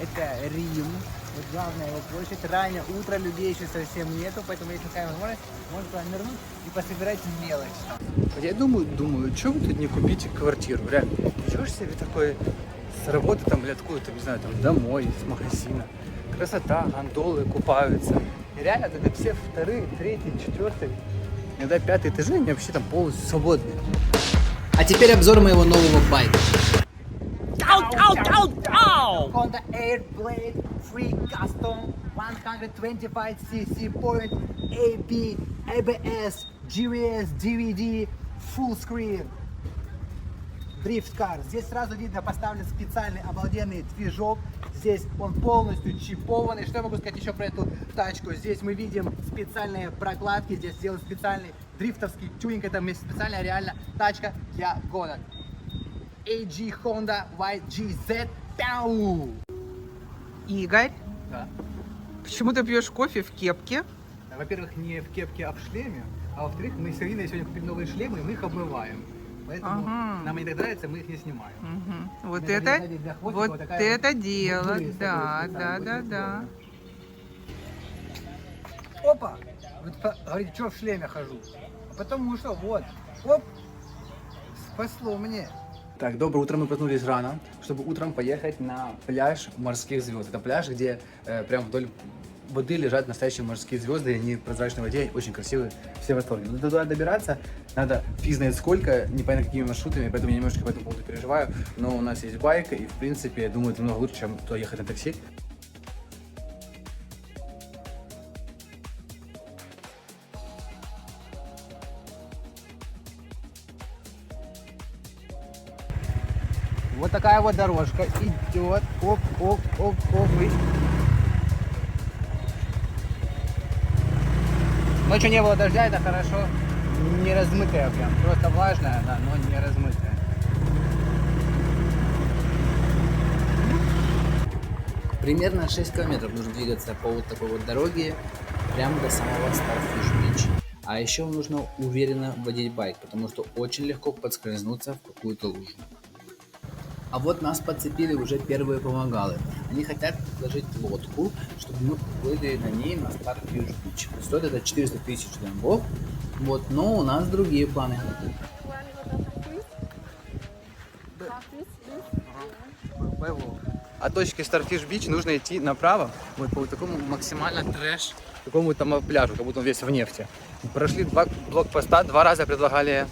это Рим, вот главная его площадь. Раннее утро, людей еще совсем нету, поэтому есть такая возможность, можно туда нырнуть и пособирать мелочь. Вот я думаю, что вы тут не купите квартиру, реально. Идешь себе такой с работы, там, или откуда-то, не знаю, там, домой, с магазина. Красота, гондолы купаются. И реально тогда все вторые, третьи, четвертые, иногда пятые этажи, они вообще там полностью свободные. А теперь обзор моего нового байка. Honda Airblade Free Custom 125cc point AB, ABS, GVS, DVD, Full Screen. Drift Car. Здесь сразу видно поставлен специальный обалденный движок. Здесь он полностью чипованный. Что я могу сказать еще про эту тачку? Здесь мы видим специальные прокладки. Здесь сделан специальный дрифтовский тюнинг. Это специальная реально тачка для гонок. AG Honda YGZ. Пяу! Игорь, Да. почему ты пьешь кофе в кепке? Во-первых, не в кепке, а в шлеме. А во-вторых, мы с Ириной сегодня купили новые шлемы, и мы их обмываем. Поэтому Ага. нам они так нравятся, мы их не снимаем. Мгм. Вот Это это, для хвостика вот вот такая это вот дело, бурбулис такой да, специальный, да, очень да. здорово. Опа! Вы говорите, что в шлеме хожу? Потому что вот, оп, спасло мне. Так, доброе утро, мы проснулись рано, чтобы утром поехать на пляж морских звезд. Это пляж, где прям вдоль воды лежат настоящие морские звезды, и они в прозрачной воде, очень красивые, все в восторге. Но туда добираться надо фиг знает сколько, непонятно какими маршрутами, поэтому я немножко по этому поводу переживаю. Но у нас есть байк, и в принципе, я думаю, это намного лучше, чем туда ехать на такси. Вот такая вот дорожка идет. Оп, оп, оп, оп. Ночью не было дождя, это хорошо. Не размытая прям. Просто влажная, да, но не размытая. Примерно 6 километров нужно двигаться по вот такой вот дороге прямо до самого Starfish Beach. А еще нужно уверенно водить байк, потому что очень легко подскользнуться в какую-то лужу. А вот нас подцепили уже первые помогалы. Они хотят предложить лодку, чтобы мы плыли на ней на Starfish Beach. Стоит это 400 тысяч деньгов. Вот, но у нас другие планы. От точки Starfish Beach нужно идти направо, вот по вот такому максимально трэш, такому там пляжу, как будто он весь в нефти. Прошли 2 блокпоста, 2 раза предлагали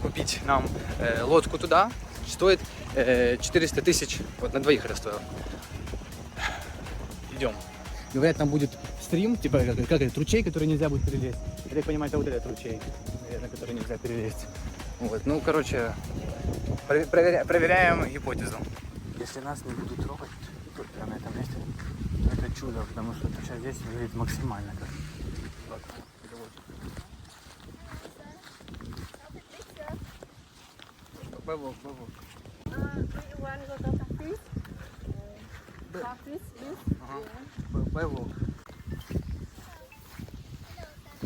купить нам лодку туда, стоит 400 тысяч, вот на двоих это стоило. Идем. Говорят, там будет стрим, типа как этот ручей, который нельзя будет перелезть. Я так понимаю, это вот этот ручей, на который нельзя перелезть. Вот, ну короче, проверяем гипотезу. Если нас не будут трогать тут прямо на этом месте, то это чудо, потому что сейчас здесь выглядит максимально как. Бывок. Бывок.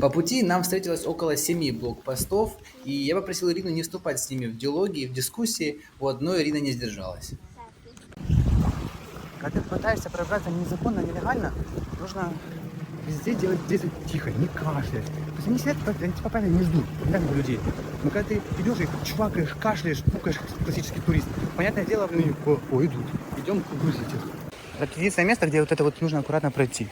По пути нам встретилось около 7 блокпостов, и я попросил Ирину не вступать с ними в диалоги, в дискуссии, вот, но Ирина не сдержалась. Когда ты пытаешься пробраться незаконно, нелегально, нужно везде делать тихо, не кашлять. То есть они сидят, они типа правильно не ждут, как бы людей. Но когда ты идешь и чвакаешь, кашляешь, пукаешь, как классический турист, понятное дело, они идут. Идем грузить их. Это единственное место, где вот это вот нужно аккуратно пройти.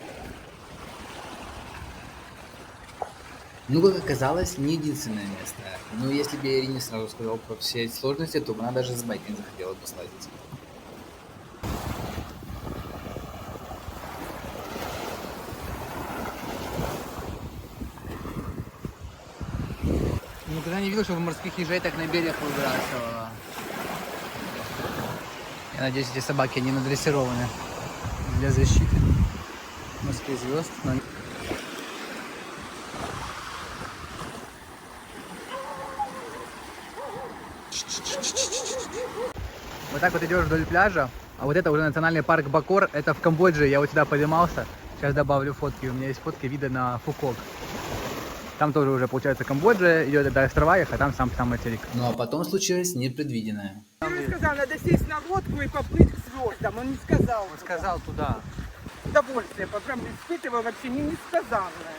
Ну, как оказалось, не единственное место. Но если бы я Ирине сразу сказал про все эти сложности, то она даже с байкой не захотела бы сладить. Никогда не видел, чтобы морских ежей так на берег выбрасывало. Я надеюсь, эти собаки не надрессированы для защиты морских звезд. Но... Вот так вот идешь вдоль пляжа, а вот это уже национальный парк Бакор, это в Камбодже, я вот сюда поднимался, сейчас добавлю фотки, у меня есть фотки вида на Фукок. Там тоже уже получается Камбоджа, идет до острова, а там сам материк. Ну а потом случилось непредвиденное. Он не сказал, надо сесть на лодку и поплыть к звездам. Он не сказал. Он сказал туда. Удовольствие, прям испытывал вообще несказанное.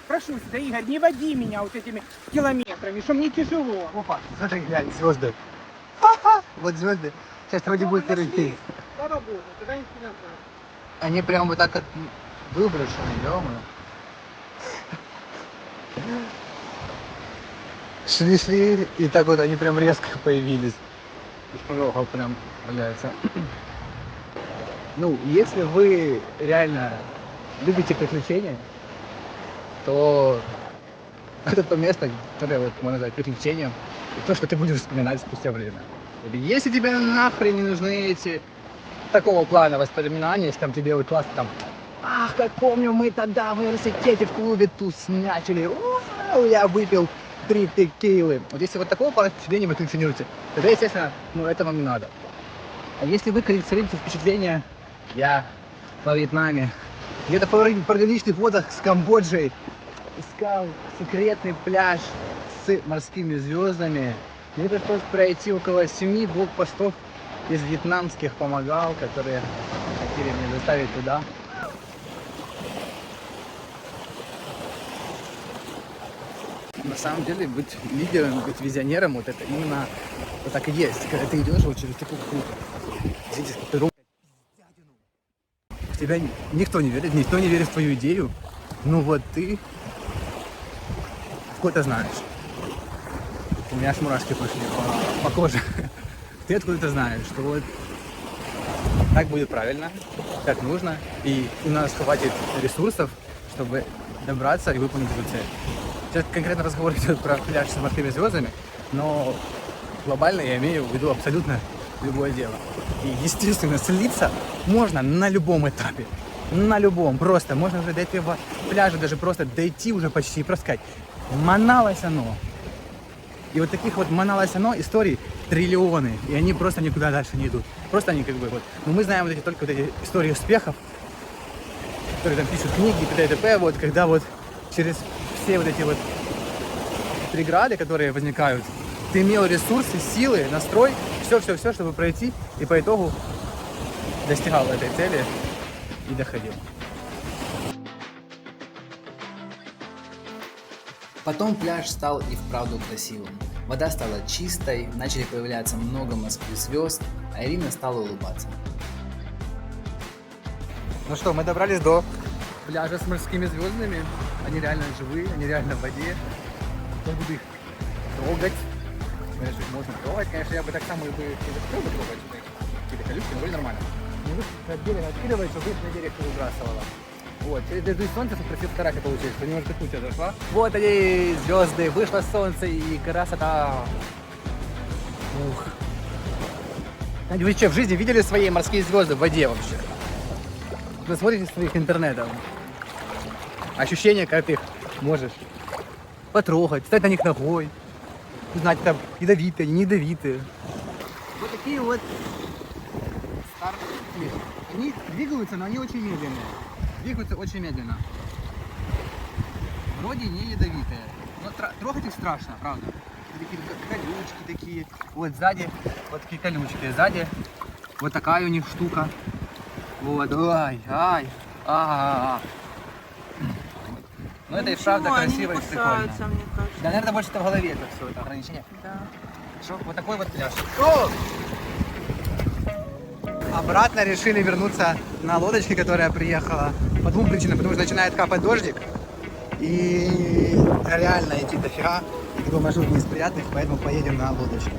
Прошу тебя, Игорь, не води меня вот этими километрами, что мне тяжело. Опа, смотри, глянь, звезды. Вот звезды. Сейчас вроде будет перейти. Слава Богу, тогда не сильно. Они прям вот так выброшены, ё-моё. Шли, и так вот они прям резко появились. Много прям валяется. Ну, если вы реально любите приключения, то это то место, которое вот можно назвать приключением, и то, что ты будешь вспоминать спустя время. Если тебе нахрен не нужны эти такого плана воспоминания, если там тебе вот классно там, ах, как помню, мы тогда в университете в клубе туснячили, я выпил 3 текилы. Вот если вот такого плана впечатления вы коллекционируете, тогда, естественно, ну это вам не надо. А если вы коллекционируете впечатления, я во Вьетнаме, где-то по пограничных водах с Камбоджей искал секретный пляж с морскими звездами, мне пришлось пройти около 7 блокпостов из вьетнамских помогал, которые хотели меня доставить туда. На самом деле быть лидером, быть визионером, вот это именно вот так и есть. Когда ты идешь вот через такую круто, в тебя никто не верит в твою идею, ну вот ты какой-то знаешь. У меня аж мурашки пошли по коже. Ты откуда-то знаешь, что вот так будет правильно, так нужно, и у нас хватит ресурсов, чтобы добраться и выполнить эту цель. Сейчас конкретно разговор идет про пляж с морскими звездами, но глобально я имею в виду абсолютно любое дело. И, естественно, слиться можно на любом этапе. На любом. Просто можно уже дойти в пляже, даже просто дойти уже почти и просто сказать, маналось оно. И вот таких вот маналось оно историй триллионы. И они просто никуда дальше не идут. Просто они как бы вот. Но мы знаем вот эти только вот эти истории успехов, которые там пишут книги и т.д. и т.п. Вот когда вот через все вот эти вот преграды, которые возникают, ты имел ресурсы, силы, настрой, все, чтобы пройти, и по итогу достигал этой цели и доходил. Потом пляж стал и вправду красивым. Вода стала чистой, начали появляться много морских звезд, а Ирина стала улыбаться. Ну что, мы добрались до пляжа с морскими звездами. Они реально живые, они реально в воде. Я буду их трогать. Конечно, их можно трогать. Конечно, я бы так само и бы не захотел бы трогать. Какие-то колючки, но вроде нормально. Не выходит от берега, откидывает, чтобы их на берег не выбрасывало. Вот, через дождь солнце, чтобы красивая фотография получилась, что немножко туча зашла. Вот они, звезды, вышло солнце и красота. Ух. Вы что, в жизни видели свои морские звезды в воде вообще? Вы смотрите своих интернетов. Ощущение, как ты их можешь потрогать, встать на них ногой, узнать, там ядовитые, не ядовитые. Вот такие вот старфиши. Они двигаются, но они очень медленные. Двигаются очень медленно. Вроде не ядовитые, но трогать их страшно, правда. Такие колючки такие. Вот сзади вот такие колючки, сзади вот такая у них штука. Вот, Ну это и правда красиво и прикольно. Да, наверное, больше это в голове это все, это ограничение. Да. Что, вот такой вот пляж. Обратно решили вернуться на лодочке, которая приехала. По двум причинам. Потому что начинает капать дождик. И реально идти дофига. И такой маршрут не из приятных, поэтому поедем на лодочке.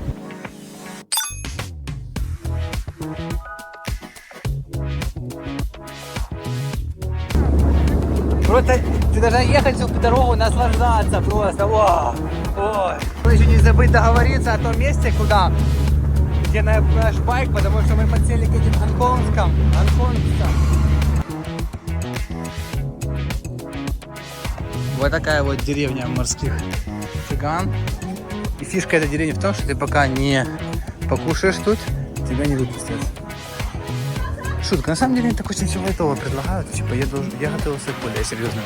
Просто ты должна ехать всю дорогу, наслаждаться просто. Ой. Еще не забыть договориться о том месте, куда, где наш байк, потому что мы подсели к этим анконскам. Вот такая вот деревня морских цыган. И фишка этой деревни в том, что ты пока не покушаешь тут, тебя не выпустят. Шутка, на самом деле так очень все лайтово предлагают. Типа я готовился к более серьезным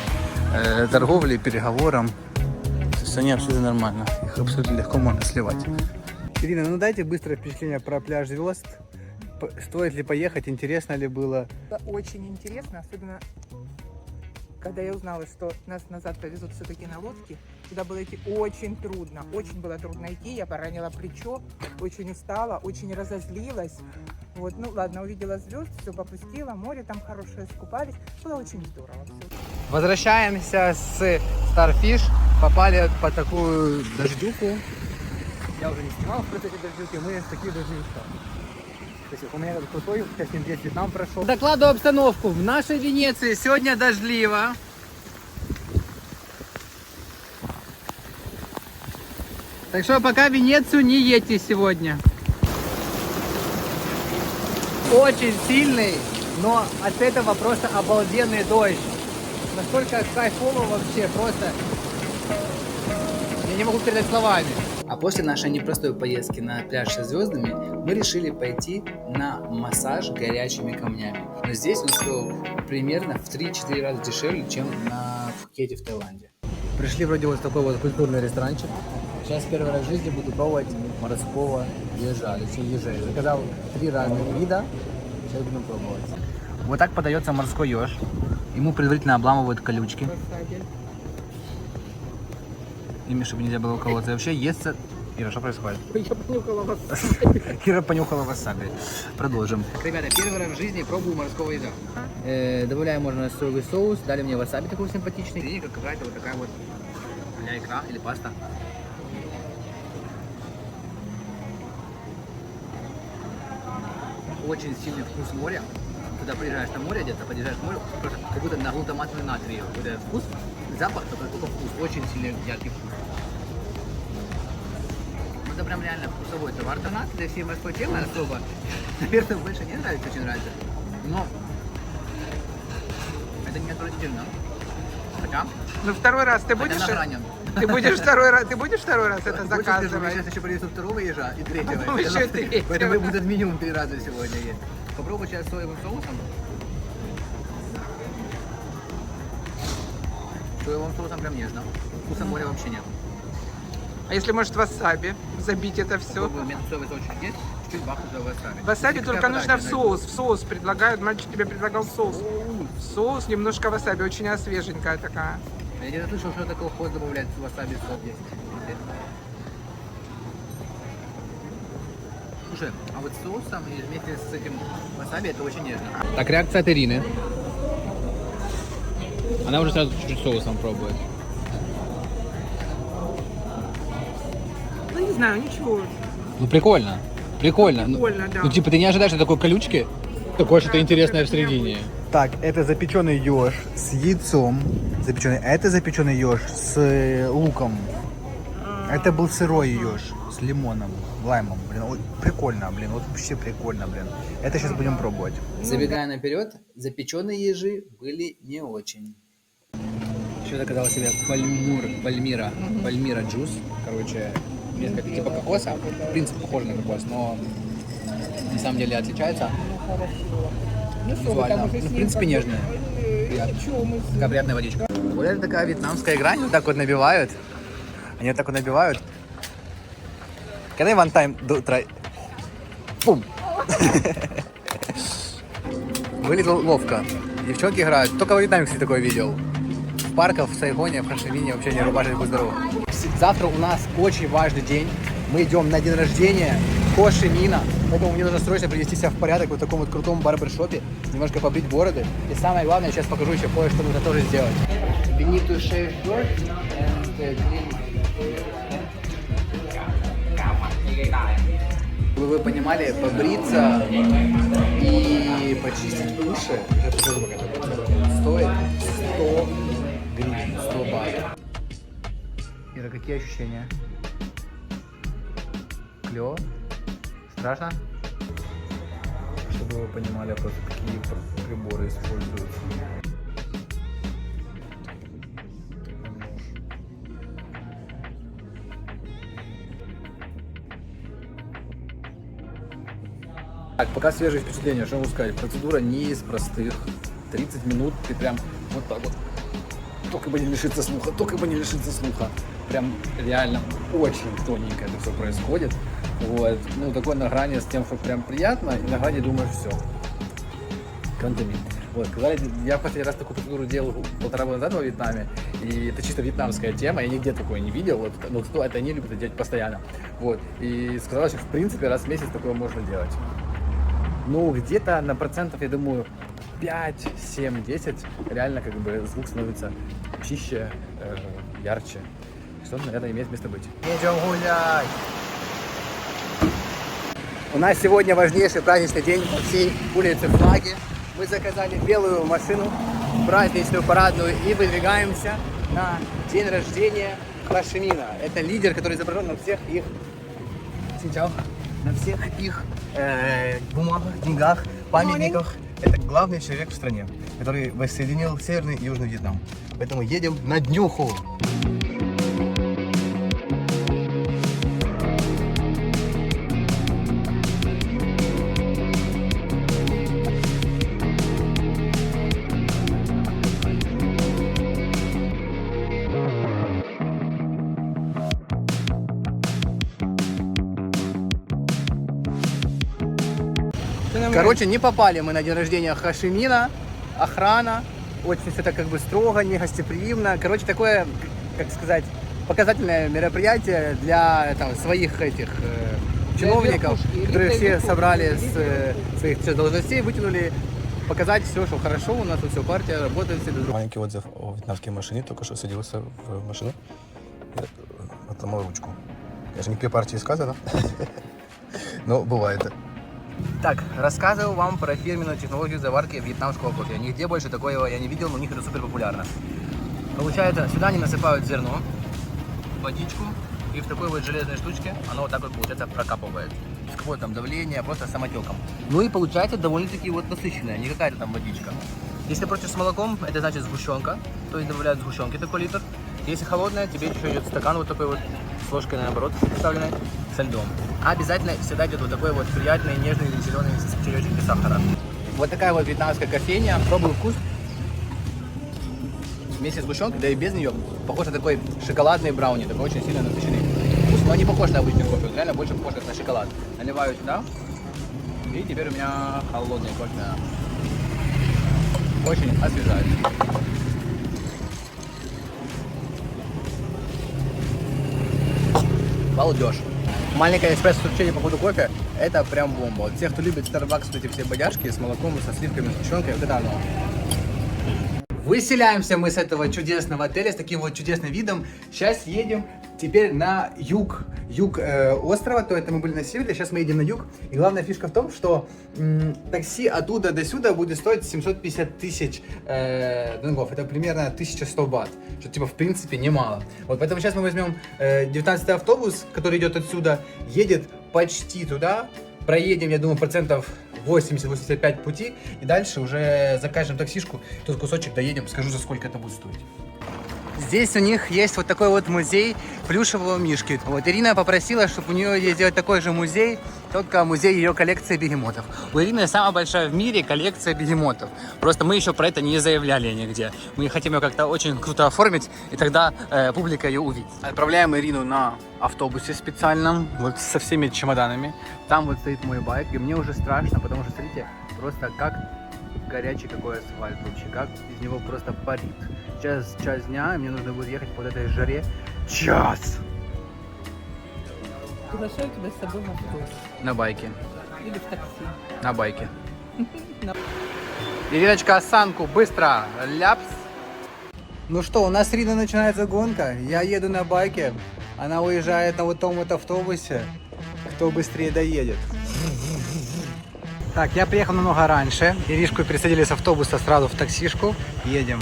торговле, переговорам. То есть они абсолютно нормально. Их абсолютно легко можно сливать. Ирина, ну дайте быстрое впечатление про пляж звезд. Стоит ли поехать, интересно ли было? Очень интересно, особенно когда я узнала, что нас назад повезут все-таки на лодке. Туда было идти очень трудно, очень было трудно идти. Я поранила плечо, очень устала, очень разозлилась. Вот, ну ладно, увидела звезд, все попустила, море там хорошее, искупались. Было очень здорово. Все. Возвращаемся с Starfish. Попали под такую дождюку. Я уже не снимал в процессе дождюки, мы в такие дожди устали. То есть у меня этот крутой, сейчас весь Вьетнам прошел. Докладываю обстановку. В нашей Венеции сегодня дождливо. Так что пока в Венецию не едьте сегодня. Очень сильный, но от этого просто обалденный дождь. Насколько кайфово вообще, просто я не могу передать словами. А после нашей непростой поездки на пляж со звездами мы решили пойти на массаж горячими камнями. Но здесь он стоил примерно в 3-4 раза дешевле, чем на Пхукете в Таиланде. Пришли вроде вот в такой вот культурный ресторанчик. Сейчас первый раз в жизни буду пробовать морского ежа, ежей. Заказал 3 разных вида, сейчас будем пробовать. Вот так подается морской еж. Ему предварительно обламывают колючки. Ими, чтобы нельзя было уколоться. И вообще естся... Ира, что происходит? Я понюхала васаби. Кира понюхала васаби. Продолжим. Ребята, первый раз в жизни пробую морского ежа. Добавляю можно соевый соус. Дали мне васаби такой симпатичный. И какая-то вот такая вот икра или паста. Очень сильный вкус моря. Когда приезжаешь на море, где-то подъезжаешь к морю, просто как будто на глутаматную натрию. Вот этот вкус, запах, только вкус. Очень сильный яркий вкус. Надо прям реально вкусовой товар. Тонат для всей морской темы особо. Наверное, больше не нравится, очень нравится. Но это не отвратительно. Хотя, Ну, второй раз ты будешь... на грани. Ты будешь второй раз это Больше скажу, мне заказывать? сейчас еще принесут второго ежа и третьего. Потом еще и третьего. Поэтому будет минимум 3 раза сегодня есть. Попробуй сейчас с соевым соусом. С соевым соусом прям нежно. Вкуса моря вообще нет. А если, может, васаби забить это все? Попробуй, у меня соевый соус чуть есть, чуть-чуть бахнуть за васаби. Васаби Такая только нужно в подача, соус. В соус предлагают. Мальчик тебе предлагал соус. В соус немножко васаби. Очень свеженькая такая. Я где-то слышал, что такой ход добавляет в васаби сок есть. Слушай, а вот с соусом и вместе с этим васаби это очень нежно. Так, реакция от Ирины. Она уже сразу чуть-чуть соусом пробует. Ну, не знаю, ничего. Ну прикольно. Прикольно. Прикольно, да. Ну типа ты не ожидаешь такой колючки? Такое что-то интересное в середине. Так, это запеченный еж с яйцом. Запеченный. Это запеченный еж с луком. Это был сырой еж с лимоном, лаймом. Блин, прикольно, блин. Вот вообще прикольно, блин. Это сейчас будем пробовать. Забегая наперед, запеченные ежи были не очень. Еще заказал себе Пальмира джус. Короче, несколько типа кокоса. В принципе, похоже на кокос, но на самом деле отличается. Визуально. Ну, в принципе, нежная. Приятная. Такая приятная водичка. Вот это такая вьетнамская игра, они вот так вот набивают. Они вот так вот набивают. Can I one time do try? Бум! Выглядел ловко. Девчонки играют. Только в Вьетнаме, кстати, такое видел. В парках, в Сайгоне, в Хашимине вообще не рубашек, будь здоров. Завтра у нас очень важный день. Мы идем на день рождения Хошимина. Поэтому мне нужно срочно привести себя в порядок в вот таком вот крутом барбершопе. Немножко побрить бороды. И самое главное, сейчас покажу еще кое-что нужно тоже сделать. We need to shave beard and clean. Чтобы вы понимали, побриться и почистить уши, я покажу, как это будет, стоит 100 гривен, 100 бат. Ира, какие ощущения? Клево? Страшно? Чтобы вы понимали просто, какие приборы используются. Так, пока свежие впечатления, что могу сказать, процедура не из простых. 30 минут ты прям вот так вот, только бы не лишиться слуха, только бы не лишиться слуха. Прям реально очень тоненько это все происходит. Вот, ну такой на грани с тем, что прям приятно, и на грани думаешь, все, контамин. Вот, сказали, я последний раз такую процедуру делал 1,5 года назад во Вьетнаме, и это чисто вьетнамская тема, я нигде такое не видел, вот, но кто это не любит, это делать постоянно. Вот, и сказала, что в принципе раз в месяц такое можно делать. Ну, где-то на процентов, я думаю, 5, 7, 10 реально как бы звук становится чище, ярче. Что, наверное, имеет место быть. Идем гулять! У нас сегодня важнейший праздничный день по всей улице Флаги. Мы заказали белую машину, праздничную, парадную, и выдвигаемся на день рождения Хошимина. Это лидер, который изображен на всех их... на всех их бумагах, деньгах, памятниках. Это главный человек в стране, который воссоединил Северный и Южный Вьетнам. Поэтому едем на днюху. Короче, не попали мы на день рождения Хошимина, охрана, очень все так как бы строго, не гостеприимно. Короче, такое, как сказать, показательное мероприятие для там, своих этих чиновников, которые все собрали с своих должностей, вытянули показать все, что хорошо, у нас тут все, партия работает, все дружно. Маленький отзыв о вьетнамской машине. Только что садился в машину. Отломал ручку. Конечно, не при партии сказано, но бывает. Так, рассказываю вам про фирменную технологию заварки вьетнамского кофе. Нигде больше такого я не видел, но у них это супер популярно. Получается, сюда они насыпают зерно, водичку, и в такой вот железной штучке оно вот так вот, получается, прокапывает. С какое там давление, просто самотеком. Ну и получается довольно-таки вот насыщенная, не какая-то там водичка. Если против с молоком, это значит сгущенка, то есть добавляют сгущенки такой литр. Если холодная, тебе еще идет стакан вот такой вот, с ложкой наоборот вставленной, со льдом. А обязательно всегда идет вот такой вот приятный, нежный, зеленый черечек без сахара. Вот такая вот вьетнамская кофейня. Пробую вкус. Вместе с сгущенкой, да и без нее, похож на такой шоколадный брауни, такой очень сильно насыщенный вкус, но не похож на обычный кофе, вот реально больше похож на шоколад. Наливаю сюда, и теперь у меня холодный кофе. Очень освежает. Балдеж. Маленькое эспрессо-сучение по поводу кофе, это прям бомба. Вот те, кто любит Starbucks, вот эти все бодяжки с молоком, со сливками, с сгущенкой, вот это оно. Выселяемся мы с этого чудесного отеля, с таким вот чудесным видом. Сейчас едем теперь на юг острова, то это мы были на севере, сейчас мы едем на юг. И главная фишка в том, что такси оттуда до сюда будет стоить 750 тысяч донгов. Это примерно 1100 бат, что типа в принципе немало. Вот поэтому сейчас мы возьмем 19-й автобус, который идет отсюда, едет почти туда. Проедем, я думаю, процентов 80-85 пути, и дальше уже закажем таксишку, тут кусочек доедем, скажу, за сколько это будет стоить. Здесь у них есть вот такой вот музей плюшевого мишки. Вот Ирина попросила, чтобы у нее есть сделать такой же музей, только музей ее коллекции бегемотов. У Ирины самая большая в мире коллекция бегемотов. Просто мы еще про это не заявляли нигде. Мы хотим ее как-то очень круто оформить, и тогда публика ее увидит. Отправляем Ирину на автобусе специальном, вот со всеми чемоданами. Там вот стоит мой байк, и мне уже страшно, потому что, смотрите, просто как горячий какой асфальт вообще, как из него просто парит. Сейчас час дня, и мне нужно будет ехать по этой жаре. Час! Приглашаю тебя с собой в автобус. На байке. Или в такси. На байке. Ириночка, осанку, быстро! Ляпс! Ну что, у нас с Риной начинается гонка. Я еду на байке, она уезжает на вот том вот автобусе. Кто быстрее доедет. Так, я приехал намного раньше. Иришку пересадили с автобуса сразу в таксишку. Едем.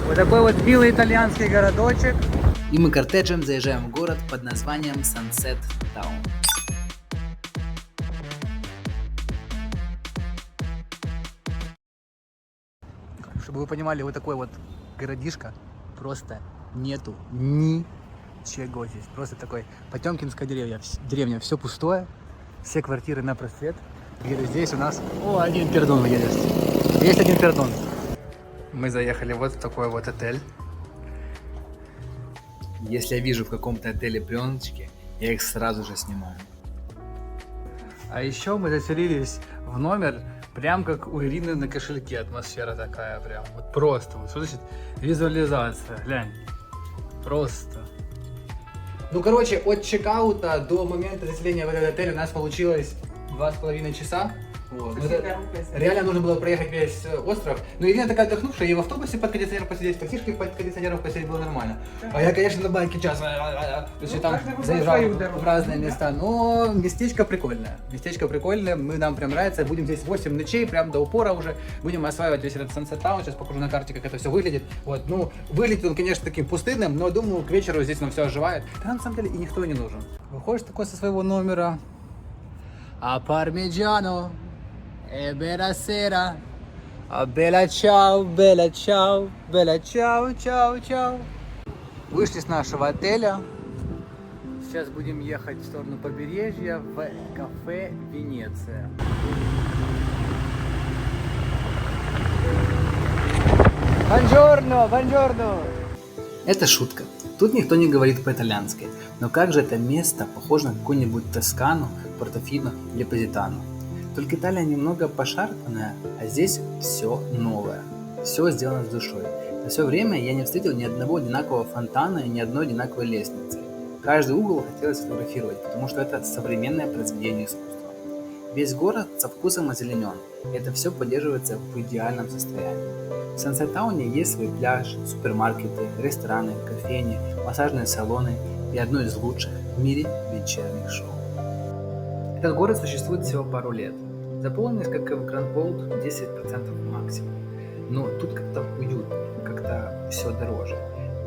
Вот такой вот милый итальянский городочек. И мы кортеджем заезжаем в город под названием Sunset Town. Чтобы вы понимали, вот такой вот городишко, просто нету ничего здесь. Просто такой Потемкинская деревня, все пустое, все квартиры на просвет. И здесь у нас, один пердон едет. Есть один пердон. Мы заехали вот в такой вот отель. Если я вижу в каком-то отеле пленочки, я их сразу же снимаю. А еще мы заселились в номер, прям как у Ирины на кошельке. Атмосфера такая прям, вот просто. Вот, что значит визуализация, глянь. Просто. Ну, короче, от чекаута до момента заселения в этот отель у нас получилось 2,5 часа. Вот. Реально нужно было проехать весь остров. Но Ирина такая отдохнувшая, ей в автобусе под кондиционер посидеть, в таксишке под кондиционером посидеть было нормально. А я, конечно, на байке час. То есть я там заезжал в разные места. Но местечко прикольное. Местечко прикольное, нам прям нравится. Будем здесь 8 ночей, прям до упора уже. Будем осваивать весь этот Sunset Town. Сейчас покажу на карте, как это все выглядит. Вот, ну, выглядит он, конечно, таким пустынным, но думаю, к вечеру здесь нам все оживает. Да, на самом деле, и никто не нужен. Выходишь такой со своего номера. А пармиджано. E bella sera, bella ciao, bella ciao, bella ciao, ciao, ciao. Вышли с нашего отеля. Сейчас будем ехать в сторону побережья в кафе Венеция. Buongiorno, buongiorno. Это шутка. Тут никто не говорит по-итальянски. Но как же это место похоже на какую-нибудь Тоскану, Портофино или Позитано? Только Италия немного пошарпанная, а здесь все новое. Все сделано с душой. За все время я не встретил ни одного одинакового фонтана и ни одной одинаковой лестницы. Каждый угол хотелось сфотографировать, потому что это современное произведение искусства. Весь город со вкусом озеленен, и это все поддерживается в идеальном состоянии. В Сансет-тауне есть свой пляж, супермаркеты, рестораны, кофейни, массажные салоны и одно из лучших в мире вечерних шоу. Этот город существует всего пару лет. Заполненность, как и в Гранд Болт, 10% максимум. Но тут как-то уютнее, как-то все дороже.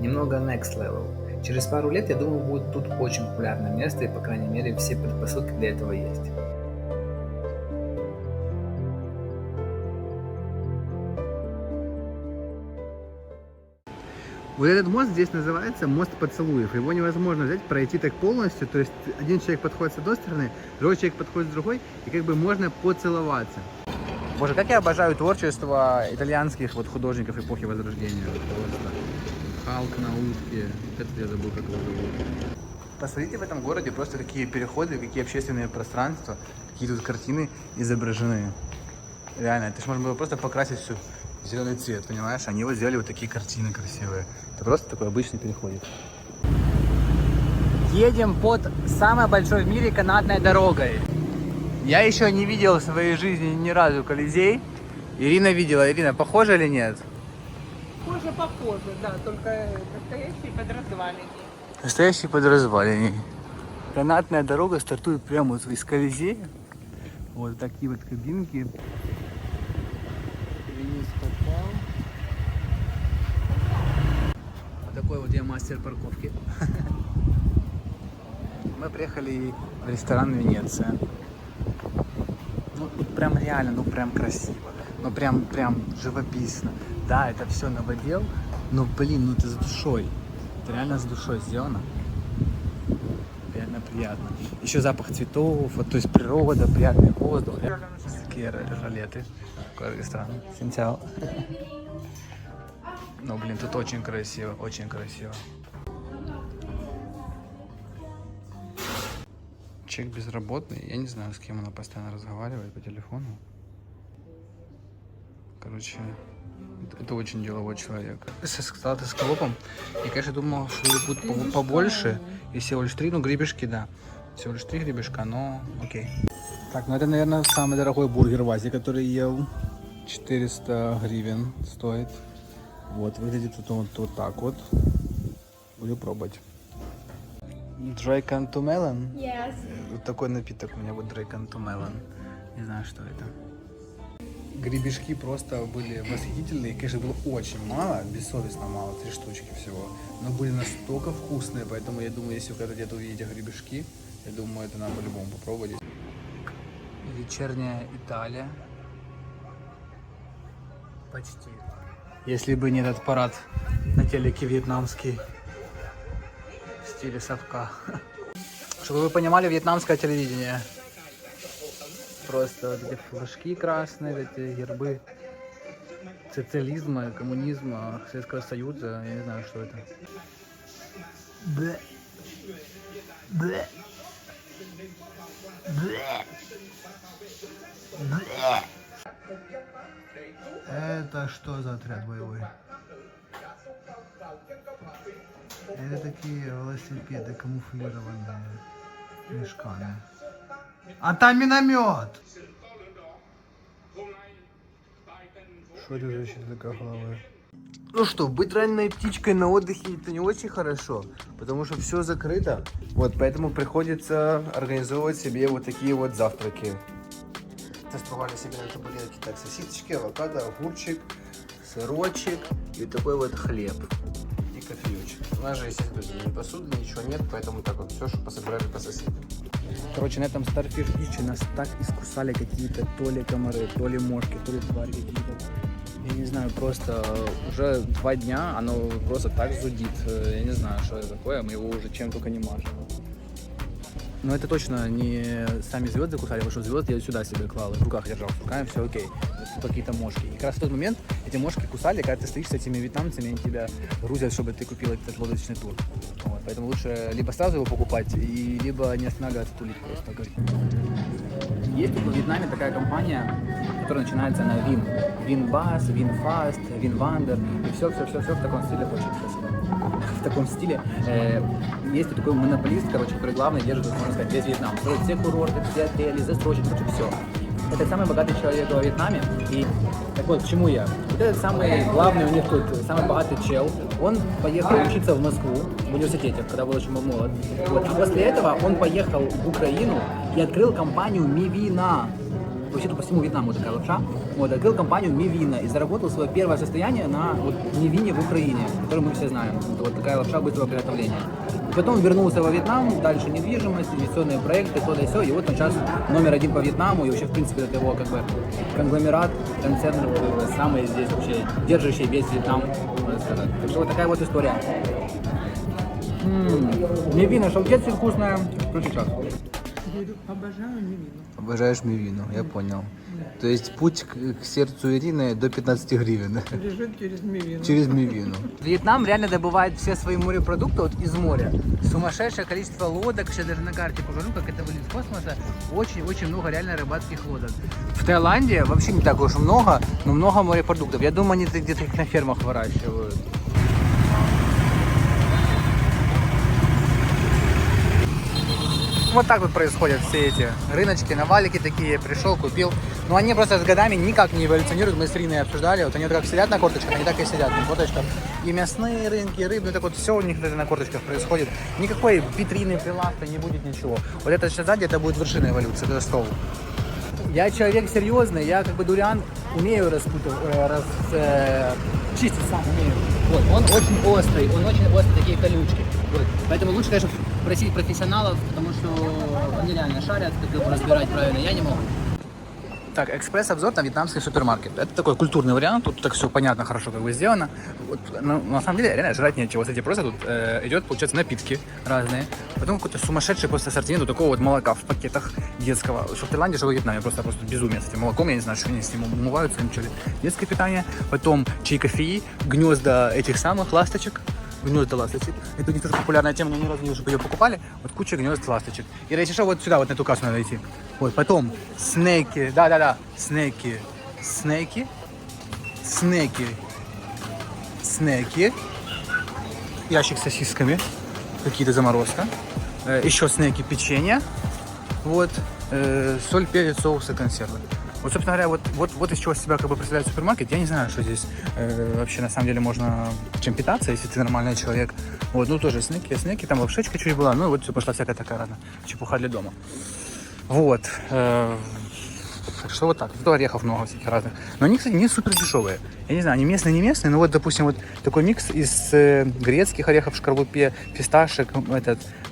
Немного next level. Через пару лет, я думаю, будет тут очень популярное место, и, по крайней мере, все предпосылки для этого есть. Вот этот мост здесь называется мост поцелуев. Его невозможно взять, пройти так полностью. То есть один человек подходит с одной стороны, другой человек подходит с другой, и как бы можно поцеловаться. Боже, как я обожаю творчество итальянских вот художников эпохи Возрождения. Просто Халк на утке. Это я забыл, как его зовут. Посмотрите, в этом городе просто какие переходы, какие общественные пространства, какие тут картины изображены. Реально, это ж можно было просто покрасить всю в зеленый цвет, понимаешь? Они вот сделали вот такие картины красивые. Это просто такой обычный переходик. Едем под самой большой в мире канатной дорогой. Я еще не видел в своей жизни ни разу Колизей. Ирина видела. Ирина, похоже или нет? Похоже, да, только настоящие подразвалины. Настоящий подразваленный. Канатная дорога стартует прямо вот из Колизея. Вот такие вот кабинки. Вниз попал. Вот такой вот я мастер парковки. Мы приехали в ресторан Венеция. Ну, тут прям реально, ну прям красиво. Ну прям живописно. Да, это все новодел, но блин, ну это с душой. Это реально с душой сделано. Реально приятно. Еще запах цветов, вот, то есть природа, приятный воздух. Такие ролеты. Такой ресторан. Синтяо. Ну блин, тут очень красиво, очень красиво. Человек безработный, я не знаю, с кем она постоянно разговаривает по телефону. Короче, это очень деловой человек. С скалопом. Я, конечно, думал, что будет побольше. И всего лишь 3, ну, гребешки, да. Всего лишь 3 гребешка, но окей. Так, ну это, наверное, самый дорогой бургер в Азии, который ел. 400 гривен стоит. Вот, выглядит вот так вот. Буду пробовать. Dry Canto Melon? Yes. Вот такой напиток у меня, вот Dry Canto Melon. Не знаю, что это. Гребешки просто были восхитительные. Конечно, было очень мало, бессовестно мало, 3 штучки всего. Но были настолько вкусные, поэтому я думаю, если вы когда где-то увидите гребешки, я думаю, это надо по-любому попробовать. Вечерняя Италия. Почти. Если бы не этот парад на телеке вьетнамский в стиле совка. Чтобы вы понимали, вьетнамское телевидение. Просто вот эти флажки красные, эти гербы социализма, коммунизма, Советского Союза, я не знаю, что это. Блэ. Блэ. Блэ. Блэ. Это что за отряд боевой? Это такие велосипеды камуфлированные мешками. А там миномет! Что это за щит такая головой? Ну что, быть раненой птичкой на отдыхе это не очень хорошо, потому что все закрыто. Вот, поэтому приходится организовывать себе вот такие вот завтраки. Тестовали себе на табуретке так сосисочки, авокадо, огурчик, сырочек и такой вот хлеб. И кофеечек. У нас же, естественно, ни посуды, ничего нет, поэтому так вот все, что пособирали по соседям. Короче, на этом Starfish Beach нас так искусали какие-то то ли комары, то ли мошки, то ли твари какие-то. Я не знаю, просто уже 2 дня оно просто так зудит. Я не знаю, что это такое, мы его уже чем только не мажем. Но это точно не сами звезды кусали, потому что звезды я сюда себе клал, в руках держал, с руками все окей. Это какие-то мошки. И как раз в тот момент эти мошки кусали, когда ты стоишь с этими вьетнамцами, они тебя грузят, чтобы ты купил этот лодочный тур. Вот, поэтому лучше либо сразу его покупать, либо не останавливаться тулить просто. Есть в Вьетнаме такая компания, которая начинается на Вин. Винбас, Винфаст, Винвандер. И все в таком стиле очень в таком стиле. Есть такой монополист, короче, который главный держит, можно сказать, весь Вьетнам. Строит все курорты, все отели, застройщик, короче, все. Это самый богатый человек во Вьетнаме. И так вот, к чему я? Вот этот самый главный у них тут, самый богатый чел, он поехал учиться в Москву, в университете, когда был очень молод. Вот. А после этого он поехал в Украину и открыл компанию Мивина. вообще по всему Вьетнаму такая лапша. Вот, открыл компанию Мивина и заработал свое первое состояние на вот Мивине в Украине, которую мы все знаем. Это вот такая лапша быстрого приготовления. Потом вернулся во Вьетнам, дальше недвижимость, инвестиционные проекты, то да и все. И вот он сейчас номер один по Вьетнаму, и вообще, в принципе, это его как бы конгломерат, концерн, самый здесь вообще держащий весь Вьетнам, можно сказать. Так что вот такая вот история. Мивина, шалкетси вкусная, крутый час. Обожаю мивину. Обожаешь Мивину, я понял. То есть путь к сердцу Ирины до 15 гривен. Лежит через мивину. Через Мивину. Вьетнам реально добывает все свои морепродукты вот из моря. Сумасшедшее количество лодок, сейчас даже на карте покажу, как это выглядит с космоса. Очень-очень много реально рыбацких лодок. В Таиланде вообще не так уж много, но много морепродуктов. Я думаю, они где-то их на фермах выращивают. Вот так вот происходят все эти рыночки, навалики такие, пришел, купил. Но они просто с годами никак не эволюционируют, мы с Риной обсуждали, вот они вот как сидят на корточках, они так и сидят на корточках. И мясные рынки, и рыбные, так вот все у них на корточках происходит. Никакой витрины, прилавка не будет, ничего. Вот это сейчас сзади, это будет вершина эволюции, это стол. Я человек серьезный, я как бы дуриан умею чистить сам умею. Вот, он очень острый, такие колючки. Вот. Поэтому лучше, конечно, просить профессионалов, потому что они реально шарят, как его разбирать правильно, я не могу. Так, экспресс-обзор на вьетнамский супермаркет. Это такой культурный вариант, тут так все понятно, хорошо как бы сделано. Вот, на самом деле, реально жрать нечего. Кстати, просто тут идет, получается, напитки разные. Потом какой-то сумасшедший просто ассортимент такого вот молока в пакетах детского. Что в Таиланде, что в Вьетнаме. Просто безумие с этим молоком. Я не знаю, что они с ним умываются, ничего. Детское питание. Потом чай, кофе, гнезда этих самых ласточек. Гнезда ласточек. Это у них тоже популярная тема, но ни разу не уже ее покупали. Вот куча гнезд ласточек. И если что, вот сюда, вот на эту кассу надо идти. Вот, потом снеки, да-да-да, снеки, ящик с сосисками, какие-то заморозка, еще снеки, печенье, вот, соль, перец, соусы, консервы. Вот, собственно говоря, вот из чего себя как бы представляет супермаркет. Я не знаю, что здесь вообще на самом деле можно чем питаться, если ты нормальный человек. Вот, ну тоже снеки, там лапшечка чуть была, ну и вот все, пошла всякая такая разная чепуха для дома. Вот. Так что вот так. Тут орехов много всяких разных. Но они, кстати, не супер дешевые. Я не знаю, они местные, не местные, но вот, допустим, вот такой микс из грецких орехов в шкарлупе, фисташек,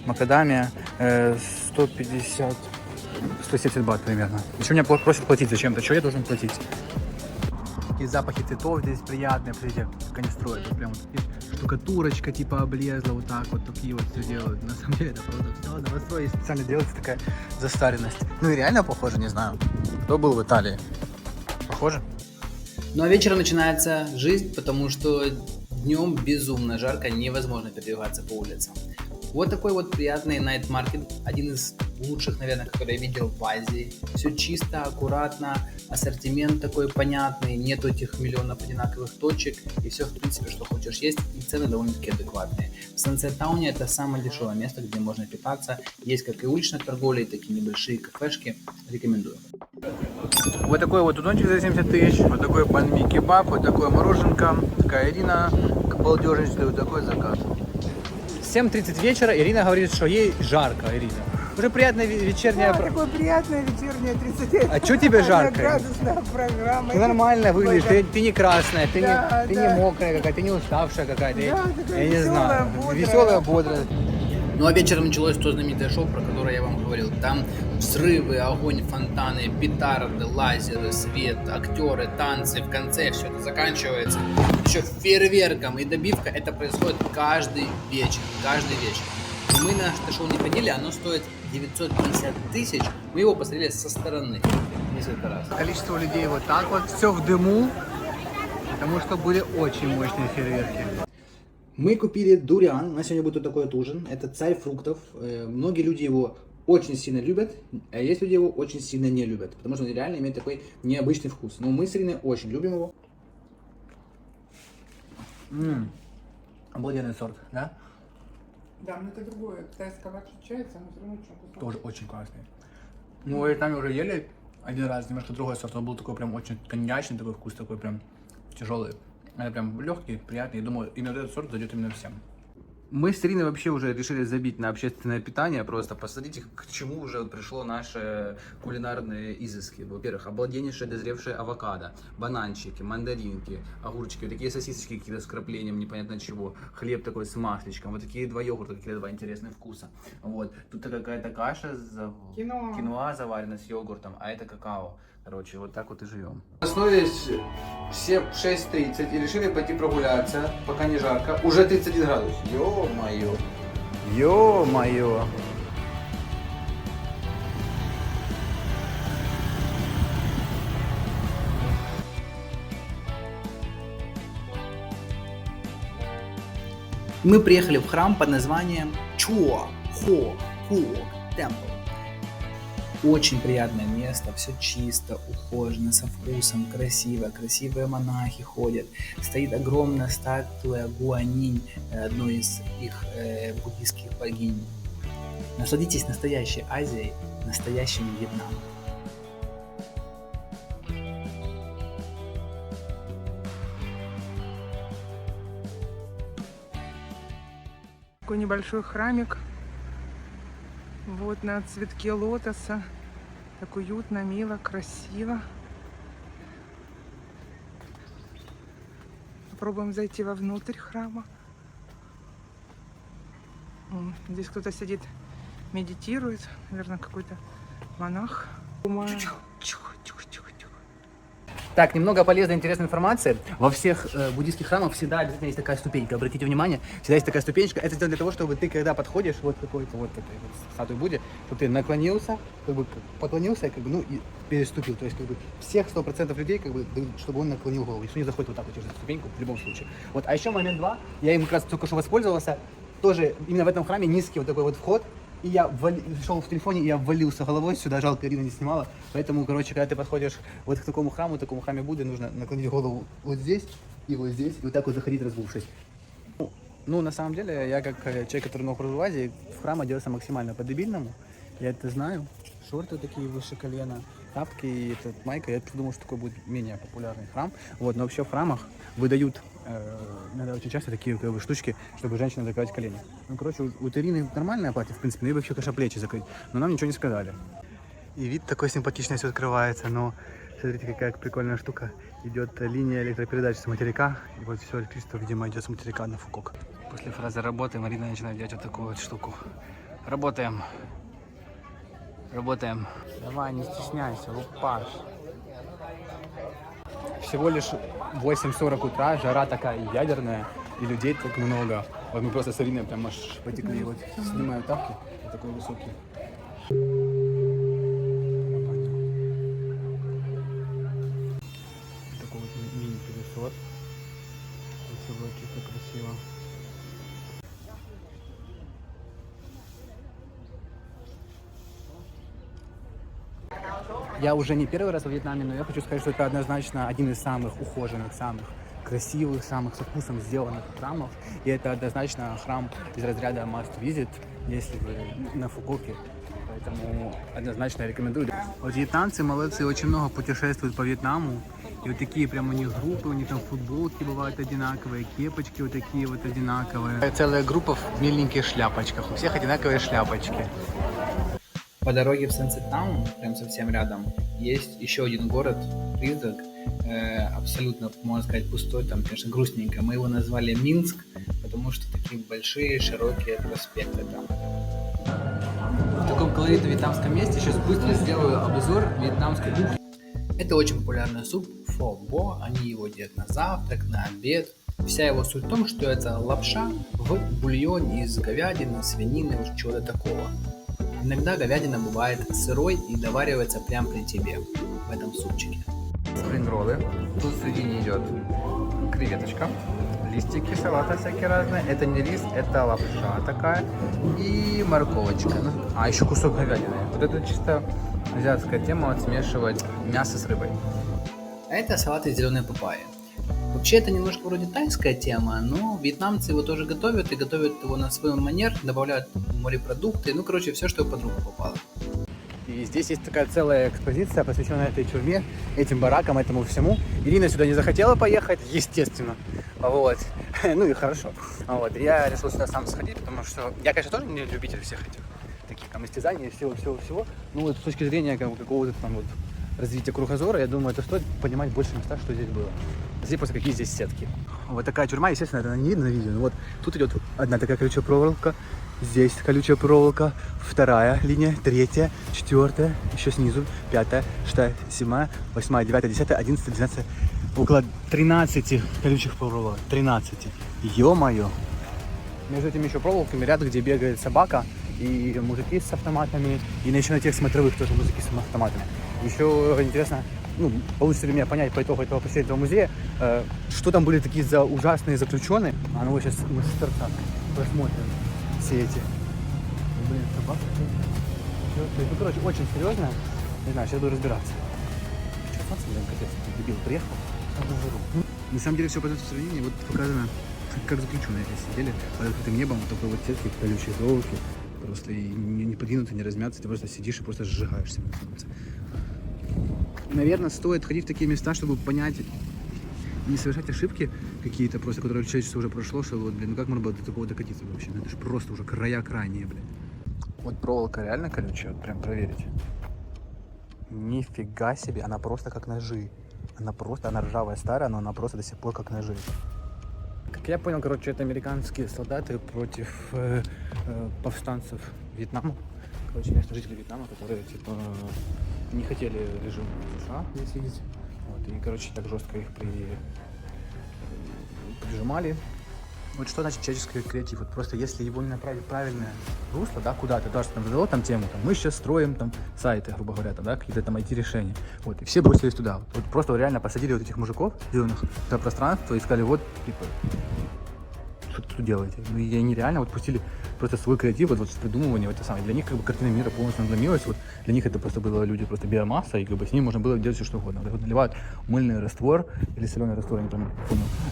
макадамия, 170 бат примерно. Еще меня просят платить зачем-то. Что я должен платить? Такие запахи цветов здесь приятные. Смотрите, как они строят. Вот прям вот штукатурочка типа облезла, вот так вот, такие вот все делают. На самом деле это просто все новострой, специально делается такая застаренность. Ну и реально похоже, не знаю. Кто был в Италии? Похоже? Ну а вечером начинается жизнь, потому что днем безумно жарко, невозможно передвигаться по улицам. Вот такой вот приятный night market, один из лучших, наверное, который я видел в Азии. Все чисто, аккуратно, ассортимент такой понятный, нету этих миллионов одинаковых точек, и все, в принципе, что хочешь есть, и цены довольно-таки адекватные. В Sunset Town это самое дешевое место, где можно питаться. Есть как и уличная торговля, так и небольшие кафешки. Рекомендую. Вот такой вот удончик за 70 тысяч, вот такой панми кебаб, вот такое мороженка, такая Ирина, как балдежность, вот такой заказ. 7:30 вечера, Ирина говорит, что ей жарко, Ирина. Уже приятная вечерняя... Да, такое приятное вечернее 30. А что тебе жарко? Градусная программа. Ты нормально выглядишь, ты не красная, ты, Да, не, ты не мокрая какая-то, ты не уставшая какая-то. Да, такая я не веселая, знаю, бодрая. веселая, бодрая. Ну а вечером началось то знаменитое шоу, про которое я вам говорил. Там взрывы, огонь, фонтаны, петарды, лазеры, свет, актеры, танцы. В конце все это заканчивается еще фейерверком и добивка. Это происходит каждый вечер. Мы на это шоу не ходили, оно стоит 950 тысяч. Мы его посмотрели со стороны несколько раз. Количество людей вот так вот, все в дыму, потому что были очень мощные фейерверки. Мы купили дуриан, у нас сегодня будет вот такой вот ужин, это царь фруктов, многие люди его очень сильно любят, а есть люди его очень сильно не любят, потому что он реально имеет такой необычный вкус, но мы с Ириной очень любим его. Обалденный сорт, да? Да, но это другое. Тайского отличается, но все равно очень вкусно. Тоже очень классный. Ну и там уже ели один раз, немножко другой сорт, он был такой прям очень коньячный, такой вкус, такой прям тяжелый. Это прям легкий, приятный. Я думаю, именно этот сорт зайдет именно всем. Мы с Ириной вообще уже решили забить на общественное питание, просто посмотрите, к чему уже вот пришло наши кулинарные изыски. Во-первых, обалденнейшее дозревшее авокадо, бананчики, мандаринки, огурчики, вот такие сосисочки какие-то с краплением непонятно чего, хлеб такой с масличком, вот такие два йогурта, какие-то два интересных вкуса. Вот, тут какая-то каша, киноа заварена с йогуртом, а это какао. Короче, вот так вот и живем. Проснулись все в 6:30 и решили пойти прогуляться, пока не жарко. Уже 31 градус. Ё-моё. Ё-моё. Мы приехали в храм под названием Чуо Хо Ку Темпл. Очень приятное место, все чисто, ухожено, со вкусом, красиво, красивые монахи ходят. Стоит огромная статуя Гуанинь, одной из их буддийских богинь. Насладитесь настоящей Азией, настоящим Вьетнамом. Такой небольшой храмик. Вот на цветке лотоса. Так уютно, мило, красиво. Попробуем зайти вовнутрь храма. Здесь кто-то сидит, медитирует. Наверное, какой-то монах. Так, немного полезной, интересной информации. Во всех буддийских храмах всегда обязательно есть такая ступенька. Обратите внимание, всегда есть такая ступенечка. Это сделано для того, чтобы ты, когда подходишь вот какой-то вот этой вот статуе Будде, чтобы ты наклонился, как бы поклонился, как бы, ну и переступил. То есть как бы всех 100% людей, как бы, чтобы он наклонил голову. Если не заходит вот так вот через эту ступеньку, в любом случае. Вот, а еще момент 2, я им как раз только что воспользовался. Тоже именно в этом храме низкий вот такой вот вход. И я шел в телефоне, и я ввалился головой сюда, жалко, Ирина не снимала. Поэтому, короче, когда ты подходишь вот к такому храме Будды, нужно наклонить голову вот здесь, и вот так вот заходить, разгувшись. Ну, на самом деле, я как человек, который на в Азии, в храм оделся максимально по-дебильному. Я это знаю. Шорты такие выше колена, тапки и этот майка. Я думал, что такой будет менее популярный храм. Вот, но вообще в храмах выдают иногда очень часто такие как бы, штучки, чтобы женщина закрывать колени. Ну, короче, у Ирины нормальное платье, в принципе, ну и вообще, конечно, плечи закрыть. Но нам ничего не сказали. И вид такой симпатичный все открывается, но смотрите, какая прикольная штука. Идет линия электропередач с материка, и вот все электричество, видимо, идет с материка на Фукок. После фразы «работаем» Марина начинает делать вот такую вот штуку. Работаем. Работаем. Давай, не стесняйся, лупаш. Всего лишь 8:40 утра, жара такая ядерная, и людей так много. Вот мы просто с Ириной прям аж потекли. Вот снимаю тапки, вот такой высокий. Такой вот мини-пылесос. Все было чисто красиво. Я уже не первый раз во Вьетнаме, но я хочу сказать, что это однозначно один из самых ухоженных, самых красивых, самых со вкусом сделанных храмов. И это однозначно храм из разряда must visit, если вы на Фукоке. Поэтому однозначно рекомендую. Вот вьетнамцы молодцы, очень много путешествуют по Вьетнаму. И вот такие прям у них группы, у них там футболки бывают одинаковые, кепочки вот такие вот одинаковые. Целая группа в миленьких шляпочках, у всех одинаковые шляпочки. По дороге в Сансет-таун, прям совсем рядом, есть еще один город, призрак, абсолютно, можно сказать, пустой, там, конечно, грустненько. Мы его назвали Минск, потому что такие большие, широкие проспекты там. В таком колоритном вьетнамском месте сейчас быстро сделаю обзор вьетнамской кухни. Это очень популярный суп фо бо, они его едят на завтрак, на обед. Вся его суть в том, что это лапша в бульоне из говядины, свинины, чего-то такого. Иногда говядина бывает сырой и доваривается прямо при тебе в этом супчике. Спринг-роллы. Тут в середине идет креветочка, листики салата всякие разные. Это не рис, это лапша такая и морковочка. А еще кусок говядины. Вот это чисто азиатская тема, вот смешивать мясо с рыбой. А это салат из зеленой папайи. Вообще это немножко вроде тайская тема, но вьетнамцы его тоже готовят и готовят его на свой манер, добавляют морепродукты, ну короче все, что под руку попало. И здесь есть такая целая экспозиция, посвященная этой тюрьме, этим баракам, этому всему. Ирина сюда не захотела поехать, естественно. Вот. Ну и хорошо. Вот. И я решил сюда сам сходить, потому что я, конечно, тоже не любитель всех этих таких там истязаний, всего. Ну вот с точки зрения какого-то там вот развития кругозора, я думаю, это стоит понимать больше места, что здесь было. Здесь просто какие здесь сетки. Вот такая тюрьма, естественно, это не видно на видео. Но вот тут идет одна такая колючая проволока, здесь колючая проволока, вторая линия, третья, четвертая, еще снизу, пятая, шестая, седьмая, восьмая, девятая, десятая, 11, 12, около 13 колючих проволок. 13. Ё-моё. Между этими еще проволоками ряд, где бегает собака, и мужики с автоматами, и еще на тех смотровых тоже мужики с автоматами. Еще интересно, ну, получится ли мне понять по итогу этого последнего музея, что там были такие за ужасные заключенные. А ну вот сейчас мы с торца просмотрим все эти. Блин, собака. Ну, короче, очень серьезно. Не знаю, сейчас буду разбираться. Что солнце, блин, капец, дебил приехал. На самом деле все по этому сравнению вот показано, как заключенные здесь сидели под открытым небом, вот такой вот сетки, колючие проволоки. Просто и не подвинуться, не размяться, ты просто сидишь и просто сжигаешься на солнце. Наверное, стоит ходить в такие места, чтобы понять, не совершать ошибки какие-то, просто которые человечество уже прошло, что вот, блин, ну как можно было до такого докатиться вообще? Ну это же просто уже края крайние, блин. Вот проволока реально колючая, вот прям проверить. Нифига себе, она просто как ножи. Она ржавая, старая, но она просто до сих пор как ножи. Как я понял, короче, это американские солдаты против повстанцев Вьетнама. Короче, местные жители Вьетнама, которые, типа, не хотели режим США здесь видеть. Вот, и, короче, так жестко их прижимали. Вот что значит человеческий креатив? Вот просто если его не направить в правильное русло, да, куда-то, даже там задало там тему, там, мы сейчас строим там сайты, грубо говоря, там, да, какие-то там IT-решения. Вот, и все бросились туда. Вот просто реально посадили вот этих мужиков, зеленых, в пространство и сказали, вот, типа, что тут делаете? Ну, и они реально вот пустили просто свой креатив, вот с придумывания, вот это самое. Для них как бы картина мира полностью надломилась, вот для них это просто было люди, просто биомасса, и как бы с ним можно было делать все что угодно. Вот наливают мыльный раствор, или соленый раствор, я не помню,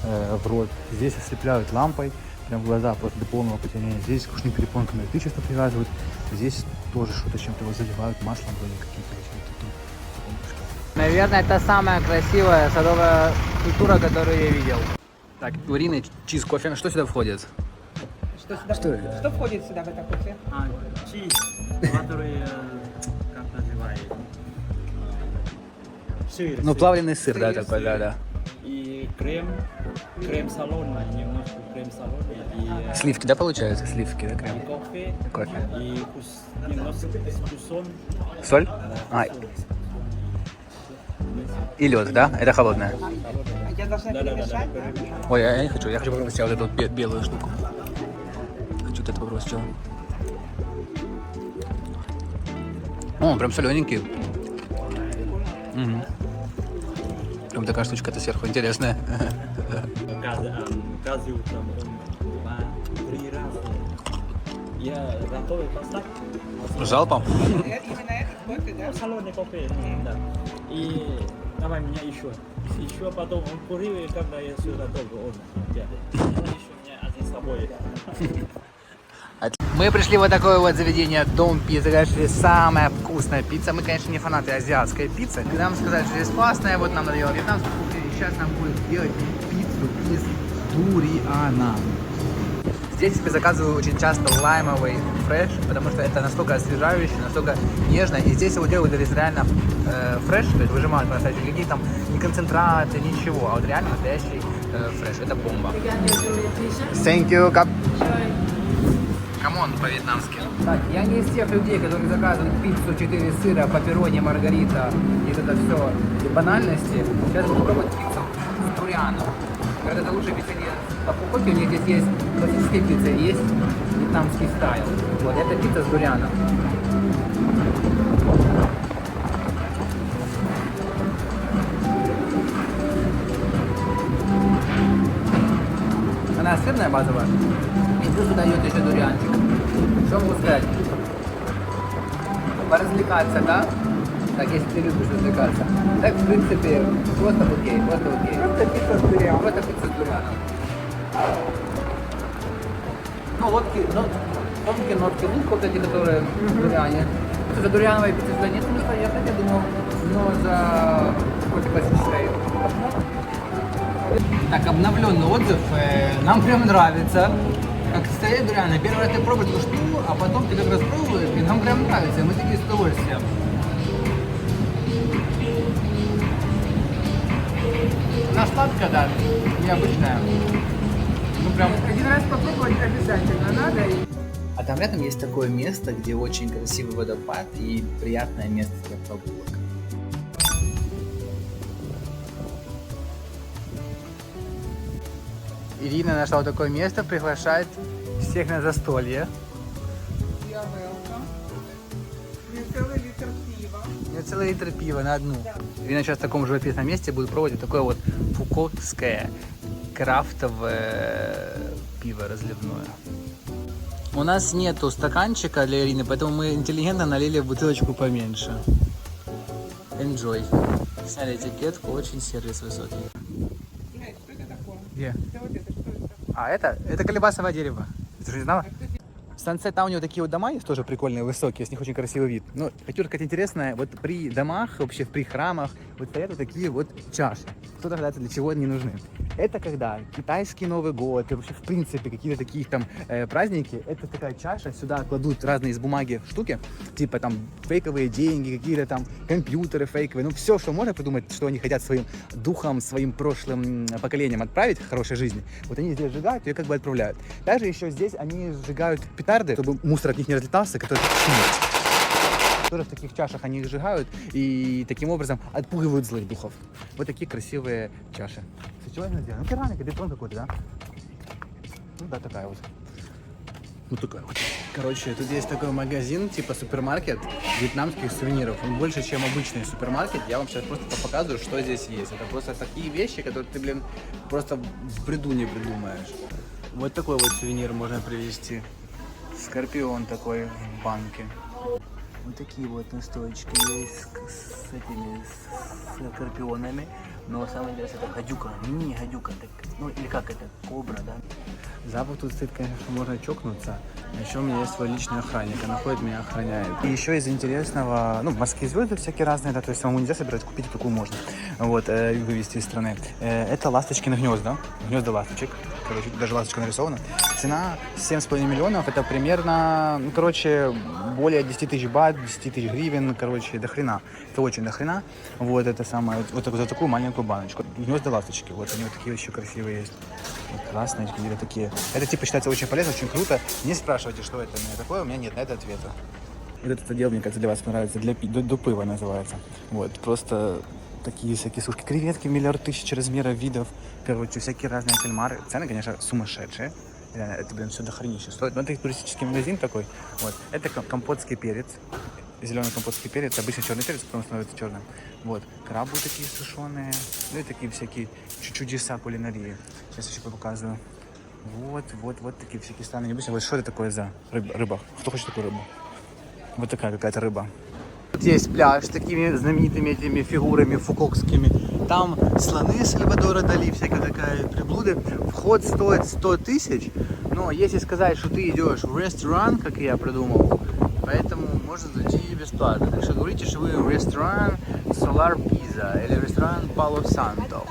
в рот. Здесь ослепляют лампой, прям глаза просто до полного потемнения. Здесь к ушным перепонкам электричество привязывают. Здесь тоже что-то чем-то его заливают, маслом вроде каким-то. Наверное, это самая красивая садовая культура, которую я видел. Так, куриный чиз кофе, что сюда входит? Что входит сюда в это кофе? Чиз, который, как называют, сыр. Ну, плавленый сыр, да, такой, да. И крем солоный, немножко крем солоный. И, Сливки, да, получается? Сливки, да, крем? и кофе. Кофе. И немножко вкусон. Соль? А, и лед, да? Это холодное. А я должна перемешать, да? Ой, я не хочу, я хочу попробовать вот эту вот белую штуку. Хочу вот это попробовать сначала. О, прям солененький. Угу. Прям такая штучка-то сверху интересная. Газы утром 2-3 раза. Я готовый поставить. Залпом? Именно этот кофе, да? Солоный кофе, да. И давай меня еще. Еще потом он курил, и когда я сюда долго он еще меня один с собой. Мы пришли в вот такое вот заведение Дом пиццы, конечно, самая вкусная пицца. Мы, конечно, не фанаты азиатской пиццы. Когда нам сказали, что здесь классная, вот нам надоело вьетнамскую кухню, и сейчас нам будет делать пиццу из дуриана. Здесь я заказываю очень часто лаймовый фреш, потому что это настолько освежающий, настолько нежно. И здесь его делают реально фреш, то есть выжимают по-настоящему. Никаких там ни концентраты, ничего, а вот реально настоящий фреш. Это бомба. Thank you. Камон по-вьетнамски. Так, я не из тех людей, которые заказывают пиццу 4 сыра, пепперони, маргарита и это все банальности. Сейчас буду пробовать пиццу с дурианом. Говорят, это лучшая пицца по Фукуоке. У них здесь есть классическая пицца и есть вьетнамский стайл. Вот, это пицца с дурианом. Она сырная базовая. И плюс дает еще дурианчик. Что могу сказать? Поразвлекаться, да? Так, если ты любишь развлекаться. Так, в принципе, просто окей, просто окей. Просто пицца с дурианом. Просто пицца с дурианом. Ну, тонкие нотки лука, вот эти, которые в дуриане. Потому что дуриановой пиццы сюда нет смысла ехать, я думал, но за какой-то классической. Так, обновленный отзыв. Нам прям нравится. Как стоит, реально, первый раз ты пробуешь эту штуку, а потом ты как раз пробуешь, и нам прям нравится. Мы такие с удовольствием. Она сладкая, да, необычная. Ну прям. Один раз попробовать обязательно надо. А там рядом есть такое место, где очень красивый водопад и приятное место для прогулок. Ирина нашла вот такое место, приглашает всех на застолье. Я welcome. Мне целый литр пива. У меня целый литр пива на одну. Ирина сейчас в таком живописном месте будет проводить такое вот фукокское крафтовое пиво разливное. У нас нету стаканчика для Ирины, поэтому мы интеллигентно налили в бутылочку поменьше. Enjoy. Сняли этикетку, очень сервис высокий. Знаешь, что это такое? Где? Это вот это, что это? А это колебасовое дерево. Ты же не знала? В Sunset Town вот такие вот дома есть тоже прикольные, высокие, с них очень красивый вид. Но хочу сказать интересное, вот при домах, вообще при храмах, вот стоят вот такие вот чаши. Кто догадается, для чего они нужны? Это когда китайский Новый год, и вообще в принципе какие-то такие там праздники, это такая чаша, сюда кладут разные из бумаги штуки, типа там фейковые деньги, какие-то там компьютеры фейковые, ну все, что можно придумать, что они хотят своим духом, своим прошлым поколениям отправить к хорошей жизни, вот они здесь сжигают и как бы отправляют. Также еще здесь они сжигают петарды, чтобы мусор от них не разлетался, который смерть. Тоже в таких чашах они их сжигают и таким образом отпугивают злых духов. Вот такие красивые чаши. С чего они сделаны? Ну, керамика, бетон какой-то, да? Ну да, такая вот. Вот такая вот. Короче, тут есть такой магазин, типа супермаркет вьетнамских сувениров. Он больше, чем обычный супермаркет. Я вам сейчас просто показываю, что здесь есть. Это просто такие вещи, которые ты, блин, просто в бреду не придумаешь. Вот такой вот сувенир можно привезти. Скорпион такой в банке. Вот такие вот настоечки есть с этими скорпионами. Но самое интересное, это гадюка, мини-гадюка, ну или как это, кобра, да? Запах тут стоит, конечно, можно чокнуться. Еще у меня есть свой личный охранник, она ходит, меня охраняет. И еще из интересного, ну, морские звезды всякие разные, да, то есть самому нельзя собирать, купить какую можно, вот, и вывезти из страны. Это ласточкины гнезда, гнезда ласточек, короче, даже ласточка нарисована. Цена 7,5 миллионов, это примерно, ну, короче, более 10 тысяч бат, 10 тысяч гривен, короче, до хрена. Это очень до хрена. Вот это самое, вот за такую маленькую баночку. Гнезда ласточки, вот они вот такие еще красивые есть. Вот красные какие-то такие. Это типа считается очень полезно, очень круто. Не спрашивайте, что это у меня такое, у меня нет на это ответа. Вот этот отдел, мне кажется, для вас понравится, до пива называется. Вот, просто такие всякие сушки, креветки, миллиард тысяч размеров, видов. Короче, всякие разные кальмары. Цены, конечно, сумасшедшие. Это, блин, все дохренище стоит. Но это туристический магазин такой. Вот. Это компотский перец. Зеленый компотский перец. Обычно черный перец, потом становится черным. Вот. Крабы такие сушеные. Ну и такие всякие чудеса кулинарии. Сейчас еще показываю. Вот такие всякие странные. Необычные. Вот что это такое за рыба? Кто хочет такую рыбу? Вот такая какая-то рыба. Тут есть пляж с такими знаменитыми этими фигурами фукокскими. Там слоны Сальвадора Дали, всякая такая приблуды. Вход стоит 100 тысяч. Но если сказать, что ты идешь в ресторан, как я придумал, поэтому можно зайти бесплатно. Так что говорите, что вы в ресторан Solar Pizza или ресторан Palo Santo.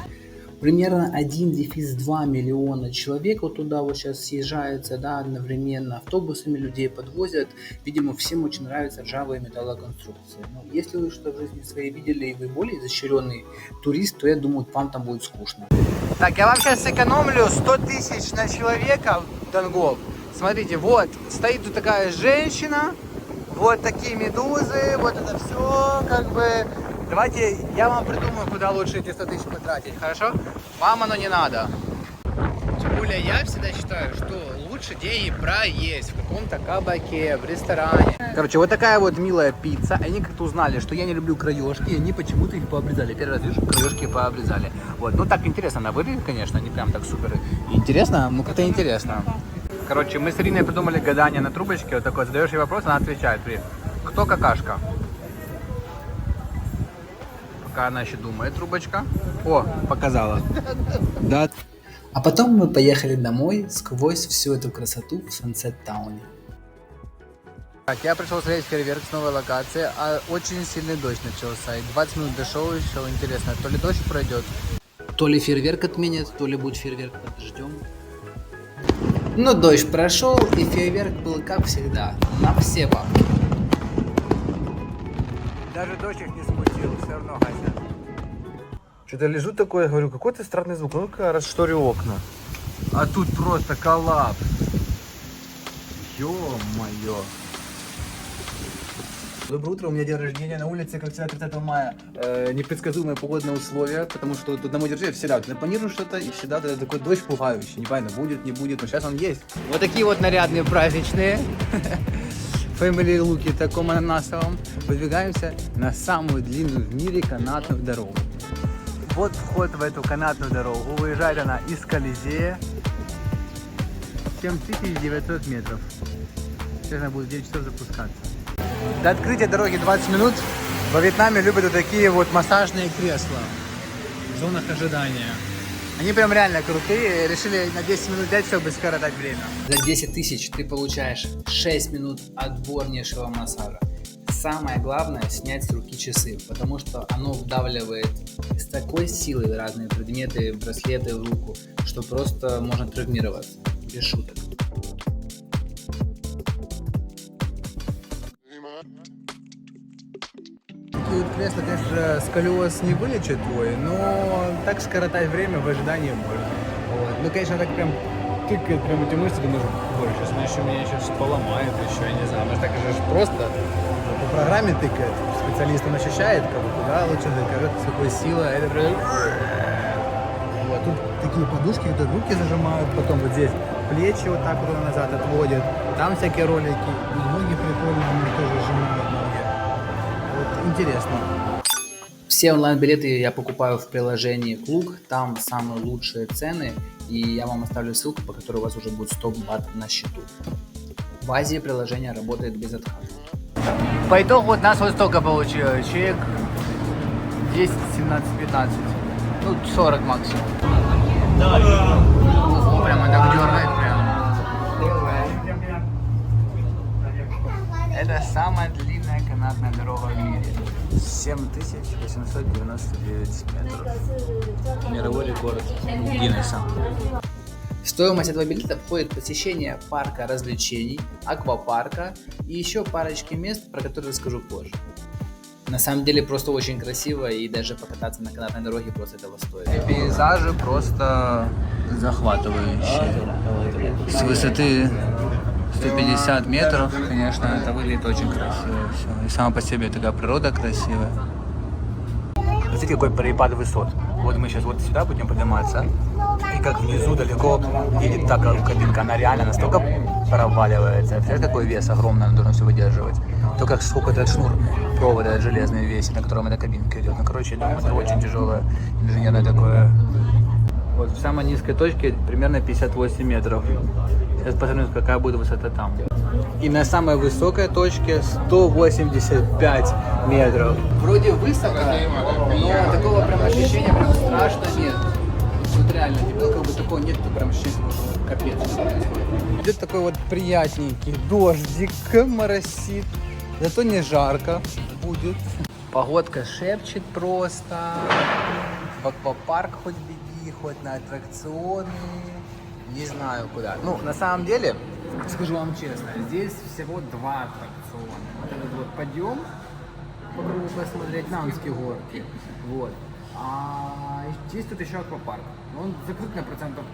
Примерно 1,2 миллиона человек вот туда вот сейчас съезжается, да, одновременно. Автобусами людей подвозят. Видимо, всем очень нравятся ржавые металлоконструкции. Но если вы что в жизни своей видели и вы более изощренный турист, то я думаю, вам там будет скучно. Так, я вам сейчас сэкономлю 100 тысяч на человека донгов. Смотрите, вот стоит тут такая женщина, вот такие медузы, вот это все как бы... Давайте я вам придумаю, куда лучше эти 100 тысяч потратить, хорошо? Вам оно не надо. Тем более я всегда считаю, что лучше деньги проесть в каком-то кабаке, в ресторане. Короче, вот такая вот милая пицца. Они как-то узнали, что я не люблю краешки, и они почему-то их пообрезали. Первый раз вижу, краешки пообрезали. Вот, ну так интересно она выглядит, конечно, не прям так супер интересно, но как-то интересно. Короче, мы с Ириной придумали гадание на трубочке. Вот такой, задаешь ей вопрос, она отвечает. Кто какашка? Она еще думает, трубочка. О, показала. Да. А потом мы поехали домой сквозь всю эту красоту в Sunset Town. Так, я пришел смотреть фейерверк с новой локации, а очень сильный дождь начался. И 20 минут до шоу еще интересно, то ли дождь пройдет, То ли фейерверк отменят, то ли будет фейерверк, ждем. Но дождь прошел, и фейерверк был, как всегда, на все бабки. Даже дождь их не смутил, все равно хотят. Что-то лежу такое, говорю, какой-то странный звук. Ну-ка, расшторю окна. А тут просто коллапс. Ё-моё. Доброе утро, у меня день рождения, на улице, как всегда, 30 мая. Непредсказуемые погодные условия, потому что тут на мой держи всегда ты планируешь что-то, и всегда такой дождь пугающий. Непонятно, будет, не будет, но сейчас он есть. Вот такие вот нарядные праздничные family луки в таком ананасовом. Выдвигаемся на самую длинную в мире канатную дорогу. Вот вход в эту канатную дорогу. Выезжает она из Колизея. 7900 метров. Сейчас она будет в 9 часов запускаться. До открытия дороги 20 минут. Во Вьетнаме любят вот такие вот массажные кресла в зонах ожидания. Они прям реально крутые. Решили на 10 минут взять, чтобы скоротать время. За 10 тысяч ты получаешь 6 минут отборнейшего массажа. Самое главное снять с руки часы, потому что оно вдавливает с такой силой разные предметы, браслеты в руку, что просто можно травмироваться. Без шуток. Такие вот кресла, конечно, сколиоз не вылечит твой, но так скоротать время в ожидании можно. Вот. Ну, конечно, так прям тыкает прям эти мышцы, думаешь, боже, сейчас меня сейчас поломает еще, я не знаю. Может, так же просто по программе тыкает, специалист он ощущает, как бы, куда лучше тыкать, с какой силой, это прям... Вот, тут такие подушки, тут руки зажимают, потом вот здесь плечи вот так вот назад отводят, там всякие ролики, ноги прикольные, они тоже сжимают ноги. Вот, интересно. Все онлайн-билеты я покупаю в приложении Клук, там самые лучшие цены, и я вам оставлю ссылку, по которой у вас уже будет 100 бат на счету. В Азии приложение работает без отказа. По итогу вот нас вот столько получилось. Человек 10, 17, 15. Ну, 40 максимум. Ого, прямо так дергает прям. Это самая длинная канатная дорога в мире. 7899 метров. Мировой рекорд Гиннесса. В стоимость этого билета входит посещение парка развлечений, аквапарка и еще парочки мест, про которые расскажу позже. На самом деле просто очень красиво, и даже покататься на канатной дороге просто этого стоит. Пейзажи просто захватывающие. С высоты 150 метров, конечно, это выглядит очень красиво все. И сама по себе такая природа красивая. Смотрите, какой перепад высот. Вот мы сейчас вот сюда будем подниматься, и как внизу далеко едет та кабинка, она реально настолько проваливается. Представляешь, какой вес огромный она должна все выдерживать. То как сколько этот шнур провода железный весит, на котором эта кабинка идет. Ну, короче, я думаю, это очень тяжелое инженерное такое. Вот в самой низкой точке примерно 58 метров. Сейчас посмотрим, какая будет высота там. И на самой высокой точке 185 метров. Вроде высоко, но такого прям ощущения прям страшно нет. Вот реально, теперь как бы такого нет, то прям ощущение, что капец. Идет такой вот приятненький дождик, моросит, зато не жарко будет. Погодка шепчет просто. В аквапарк хоть беги, хоть на аттракционы. Не знаю куда. Ну, на самом деле, скажу вам честно, здесь всего 2 аттракциона. Вот этот вот подъем, по кругу посмотреть, Нанские горки. Вот. А есть тут еще аквапарк. Но он закрыт на процентов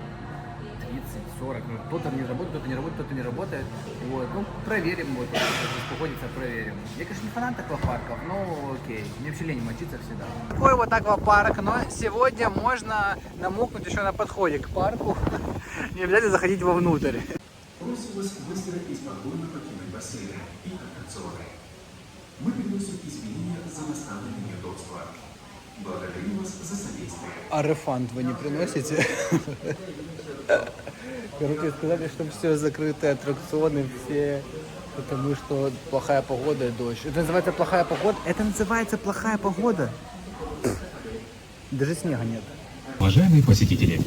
30-40. Ну, кто-то не работает, кто-то не работает, кто-то не работает. Вот. Ну, проверим, вот, походится, проверим. Я, конечно, не фанат аквапарков, но окей. Мне вообще лень мочиться всегда. Такой вот аквапарк, но сегодня можно намокнуть еще на подходе к парку. Не обязательно заходить вовнутрь. Просим вас быстро и спокойно покинуть бассейны и аттракционы. Мы приносим извинения за доставленные неудобства. Благодарим вас за содействие. А рефанд вы не приносите? Короче, сказали, что все закрыты, аттракционы все, потому что плохая погода и дождь. Это называется плохая погода? Это называется плохая погода? Даже снега нет. Уважаемые посетители,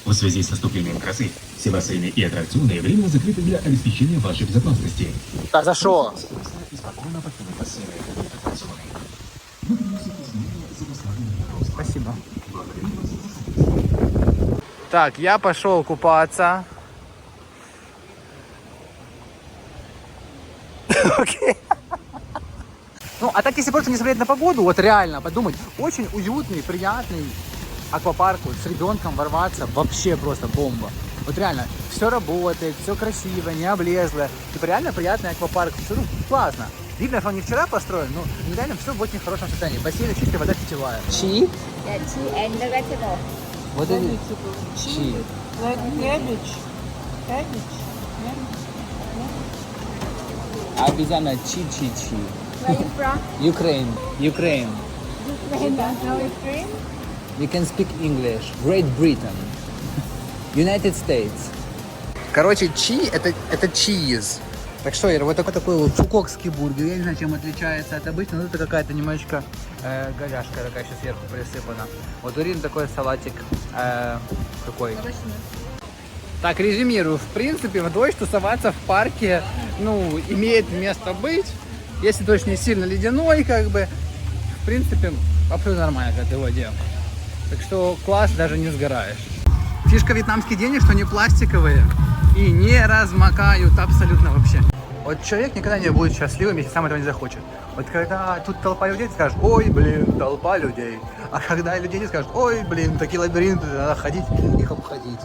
в связи с наступлением грозы, все бассейны и аттракционы временно закрыты для обеспечения вашей безопасности. Так за что? И спокойно покинуть бассейны и аттракционы. Мы приносим извинения за доставленные неудобства. Спасибо. Благодарим вас за содействие. Так, я пошел купаться. Окей. Ну, а так, если просто не смотреть на погоду, вот реально подумать, очень уютный, приятный аквапарк, вот, с ребенком ворваться, вообще просто бомба. Вот реально, все работает, все красиво, не облезло. Типа реально приятный аквапарк, все классно. Видно, что он не вчера построен, но реально все в очень хорошем состоянии. Бассейн чистая, вода питьевая. Чи? Yeah, tea and the vegetable. Вот это чи. Like cabbage. Cabbage. Обезьяна чи-чи-чи. Where are you from? Ukraine. Ukraine. Ukraine. No, Ukraine? You can speak English. Great Britain. United States. Короче, чи это чиз. Так что, Ира, вот такой вот фукокский бургер. Я не знаю, чем отличается от обычного. Но это какая-то немножечко говяжка такая еще сверху присыпана. Вот у Ирины такой салатик такой. Так, резюмирую. В принципе, в дождь тусоваться в парке, ну, имеет место быть. Если дождь не сильно ледяной, как бы, в принципе, абсолютно нормально, когда ты в воде. Так что класс, даже не сгораешь. Фишка вьетнамских денег, что они пластиковые и не размокают абсолютно вообще. Вот человек никогда не будет счастливым, если сам этого не захочет. Вот когда тут толпа людей, ты скажешь, ой, блин, толпа людей. А когда людей не скажешь, ой, блин, такие лабиринты, надо ходить, их обходить.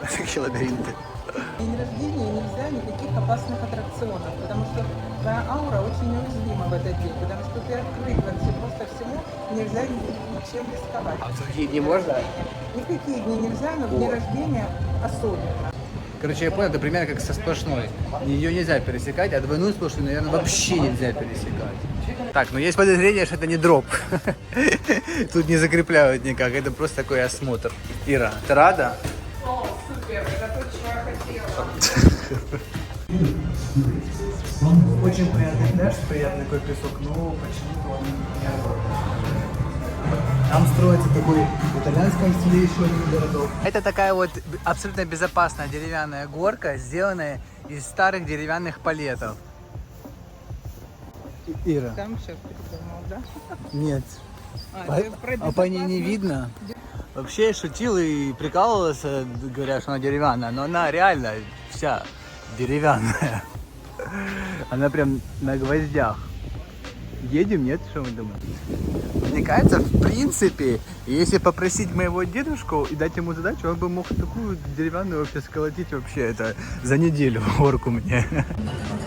Такие лабиринты. День рождения нельзя никаких опасных аттракционов, потому что твоя аура очень уязвима в этот день, потому что ты открыт вообще просто всему, нельзя ничем рисковать. А в другие дни можно? Никакие дни нельзя, но в день рождения особенно. Короче, я понял, это примерно как со сплошной. Ее нельзя пересекать, а двойную сплошную, наверное, вообще нельзя пересекать. Так, ну есть подозрение, что это не дроп. Тут не закрепляют никак, это просто такой осмотр. Ира, ты рада? О, супер, это то, чего я хотела. Очень приятный пляж, приятный такой песок, но почему-то он не работает. Там строится такой в итальянском стиле еще один городок. Это такая вот абсолютно безопасная деревянная горка, сделанная из старых деревянных палетов. Ира. Там сейчас придумал, да? Нет. Про А по ней не безопасность. видно. Вообще я шутил и прикалывался, говоря, что она деревянная, но она реально вся деревянная. Она прям на гвоздях. Едем, нет? Что мы думаем? Мне кажется, в принципе, если попросить моего дедушку и дать ему задачу, он бы мог такую деревянную вообще сколотить вообще это за неделю горку мне.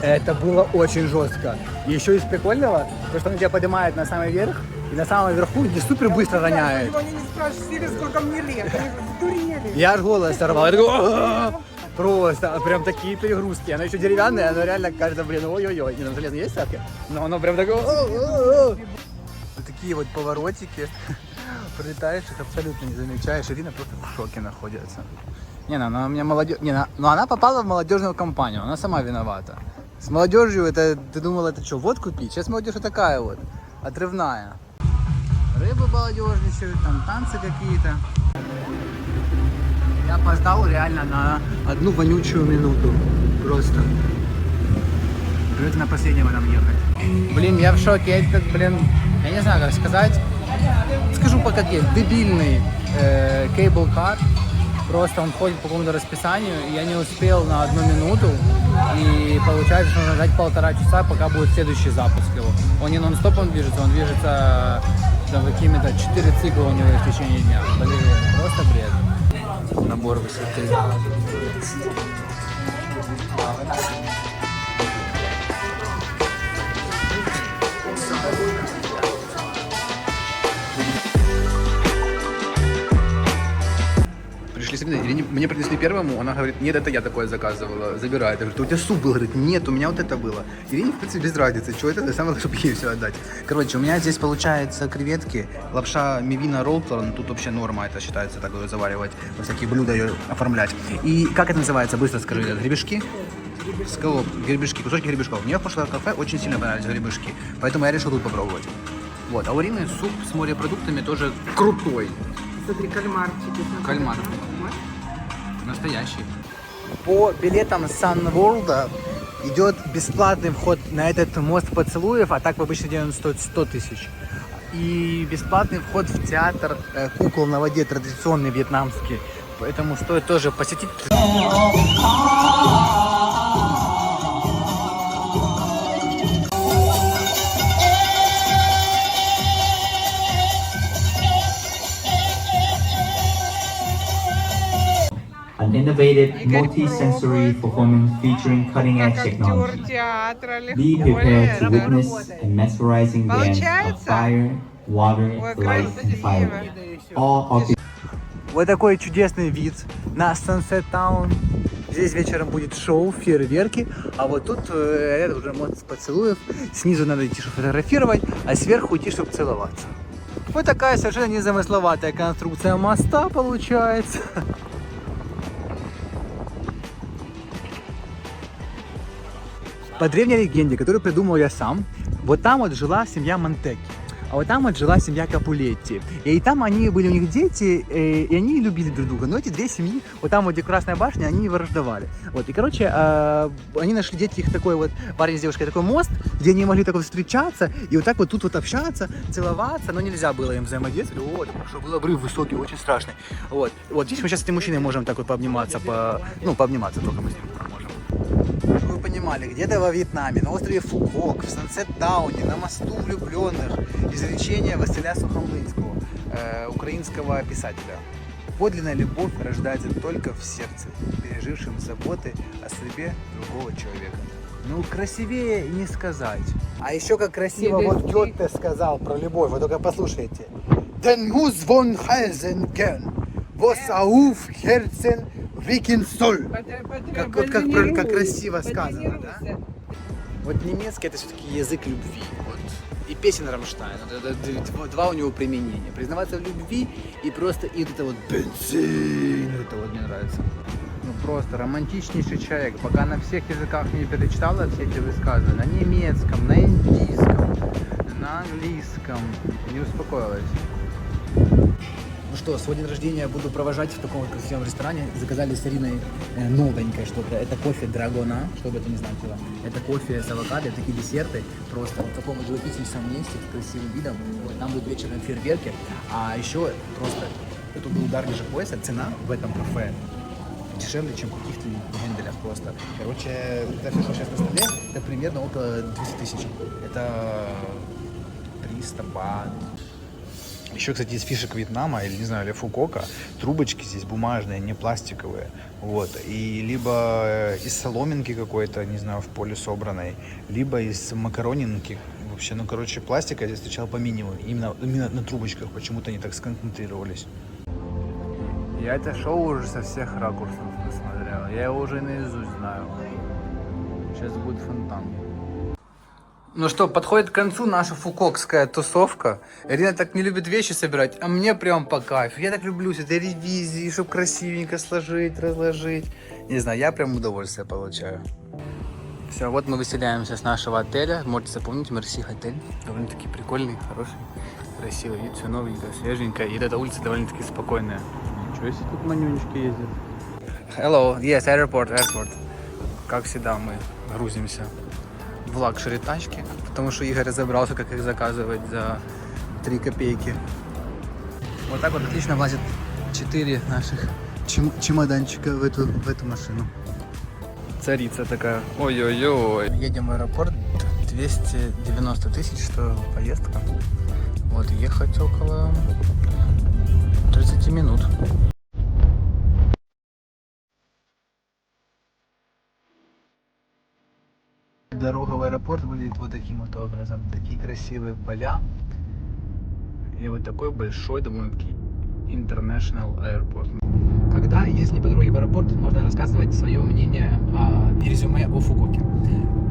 Это было очень жестко. И еще из прикольного, то, что он тебя поднимает на самый верх, и на самом верху не супер быстро роняет. Его они не спросили, сколько мне лет. Они сдурели. Я аж голос сорвал. Я такой, «А-а-а!» Просто прям такие перегрузки. Она еще деревянная, она реально кажется, блин, ой-ой-ой. Не, там железные есть всякие, но оно прям такое. Вот такие вот поворотики. Пролетаешь, их абсолютно не замечаешь. Ирина просто в шоке находится. Не, ну она у меня молодежь. Не, но она попала в молодежную компанию, она сама виновата. С молодежью это, ты думала, это что, водку пить? Сейчас молодежь вот такая вот, отрывная. Рыбы молодежничают, там танцы какие-то. Я опоздал реально на одну вонючую минуту. Просто. Придется на последнем нам ехать. Блин, я в шоке. Этот, блин, я не знаю, как сказать. Скажу по как есть. Дебильный кейбл-кар. Просто он ходит по какому-то расписанию. И я не успел на 1 минуту. И получается, что нужно ждать 1,5 часа, пока будет следующий запуск его. Он не нон-стопом движется, он движется там, какими-то 4 цикла у него в течение дня. Блин, просто бред. Набор высоты. Пришли с Ириной, мне принесли первому, она говорит, нет, это я такое заказывала, забирает. Я говорю, у тебя суп был? Говорит, нет, у меня вот это было. Ирине, в принципе, без разницы, что это, самое, чтобы ей все отдать. Короче, у меня здесь получается креветки, лапша мивина роллторн, тут вообще норма, это считается так ее заваривать, во всякие блюда ее оформлять. И как это называется, быстро скажи, гребешки? Скалоп, гребешки, кусочки гребешков. Мне в прошлом кафе очень сильно понравились гребешки, поэтому я решил тут попробовать. Вот, а у Ирины суп с морепродуктами тоже крутой. Смотри, кальмарчики. Кальмар. Настоящий. По билетам Sunworld идет бесплатный вход на этот мост поцелуев, а так в обычный день он стоит 100 тысяч. и бесплатный вход в театр кукол на воде, традиционный вьетнамский. Поэтому стоит тоже посетить. An innovative multi-sensory performance featuring cutting-edge Как technology. актер театра Be легко prepared to это. witness a mesmerizing dance of Получается? fire, water, Ой, light, and fire. красиво. All orchestrated. Вот такой чудесный вид на Sunset Town. Здесь вечером будет шоу, фейерверки, а вот тут рядом уже мост поцелуев. Снизу надо идти, чтобы фотографировать, а сверху идти, чтобы целоваться. Вот такая совершенно незамысловатая конструкция моста получается. По древней легенде, которую придумал я сам, вот там вот жила семья Монтекки, а вот там вот жила семья Капулетти. И там они были, у них дети, и они любили друг друга. Но эти две семьи, вот там вот где Красная башня, они враждовали. Вот, и, короче, они нашли, дети их такой вот, парень с девушкой, такой мост, где они могли так вот встречаться, и вот так вот тут вот общаться, целоваться, но нельзя было им взаимодействовать. Вот, потому что был обрыв высокий, очень страшный. Вот, вот здесь мы сейчас с этим мужчиной можем так вот пообниматься, пообниматься только мы с ним можем. Чтобы вы понимали, где-то во Вьетнаме, на острове Фукок, в Сансет-Тауне, на мосту влюбленных, изречение Василя Сухомлинского, украинского писателя. Подлинная любовь рождается только в сердце, пережившем заботы о судьбе другого человека. Ну, красивее не сказать. А еще как красиво вот Гёте сказал про любовь, вы только послушайте. Den muss von Herzen gern, was auf Herzen wicken soll. Как красиво сказано, да? Вот немецкий это все-таки язык любви. Вот. И песен Рамштайн. Это два у него применения. Признаваться в любви и просто и вот это вот бензин. Это вот мне нравится. Ну просто романтичнейший человек. Пока на всех языках не перечитала все эти высказывания. На немецком, на индийском, на английском. Не успокоилась. Ну что, свой день рождения буду провожать в таком вот красивом ресторане. Заказали с Ириной новенькое что-то. Это кофе Драгона, чтобы это не значило. Это кофе с авокадо, такие десерты. Просто в таком вот живописнейшем месте, с красивым видом. Вот, там будут вечером фейерверки. А еще просто, это был удар ниже пояса. Цена в этом кафе дешевле, чем в каких-то генделях просто. Короче, это все, что сейчас на столе, это примерно около 200 тысяч. Это 300 бат. Еще, кстати, из фишек Вьетнама, или не знаю, или Фукока, трубочки здесь бумажные, не пластиковые. Вот. И либо из соломинки какой-то, не знаю, в поле собранной, либо из макаронинки. Вообще, ну, короче, пластика я здесь встречал по минимуму. Именно на трубочках почему-то они так сконцентрировались. Я это шоу уже со всех ракурсов посмотрел. Я его уже наизусть знаю. Сейчас будет фонтан. Ну что, подходит к концу наша фукокская тусовка. Ирина так не любит вещи собирать, а мне прям по кайфу. Я так люблю все эти ревизии, чтобы красивенько сложить, разложить. Не знаю, я прям удовольствие получаю. Все, вот мы выселяемся с нашего отеля. Можете запомнить, Мерси отель. Довольно-таки прикольный, хороший, красивый вид, все новенькое, свеженькое. И эта улица довольно-таки спокойная. Ничего себе, тут манюнечки ездят. Hello, yes, airport. Как всегда мы грузимся в лакшери тачки, потому что Игорь разобрался, как их заказывать за 3 копейки. Вот так вот отлично влазит 4 наших чемоданчика в эту машину. Царица такая. Ой-ой-ой. Едем в аэропорт. 290 тысяч стоила поездка. Вот, ехать около 30 минут. Дорога в аэропорт выглядит вот таким вот образом. Такие красивые поля. И вот такой большой, довольно-таки international airport. Когда, если по дороге в аэропорт, можно рассказывать свое мнение и резюме о Фукоке.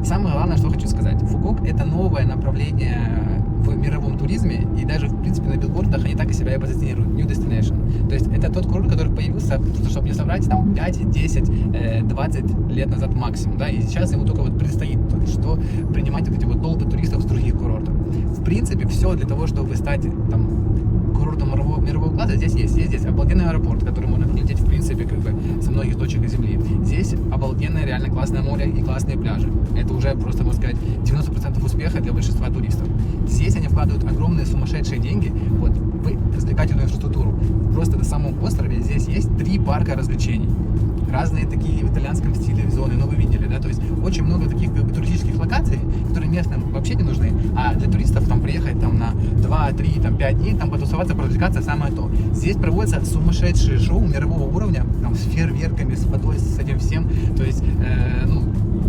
Самое главное, что хочу сказать. Фукок — это новое направление в мировом туризме, и даже, в принципе, на билбордах они так и себя и позиционируют. New Destination. То есть это тот курорт, который появился, чтобы не соврать, там 5, 10, 20 лет назад максимум, да, и сейчас ему только вот предстоит, что принимать вот эти вот толпы туристов с других курортов. В принципе, все для того, чтобы стать там курортом мирового класса, здесь есть. Здесь обалденный аэропорт, который можно прилететь, в принципе, как бы со многих точек Земли. Здесь обалденное, реально классное море и классные пляжи. Это уже просто, можно сказать, 90% успеха для большинства туристов. Здесь они вкладывают огромные сумасшедшие деньги вот, в развлекательную инфраструктуру. Просто на самом острове здесь есть 3 парка развлечений. Разные такие в итальянском стиле зоны, ну вы видели, да, то есть очень много таких туристических локаций, которые местным вообще не нужны, а для туристов там приехать там на 2, 3, там 5 дней, там потусоваться, поразвлекаться самое то. Здесь проводятся сумасшедшие шоу мирового уровня, там с фейерверками, с водой, с этим всем, то есть,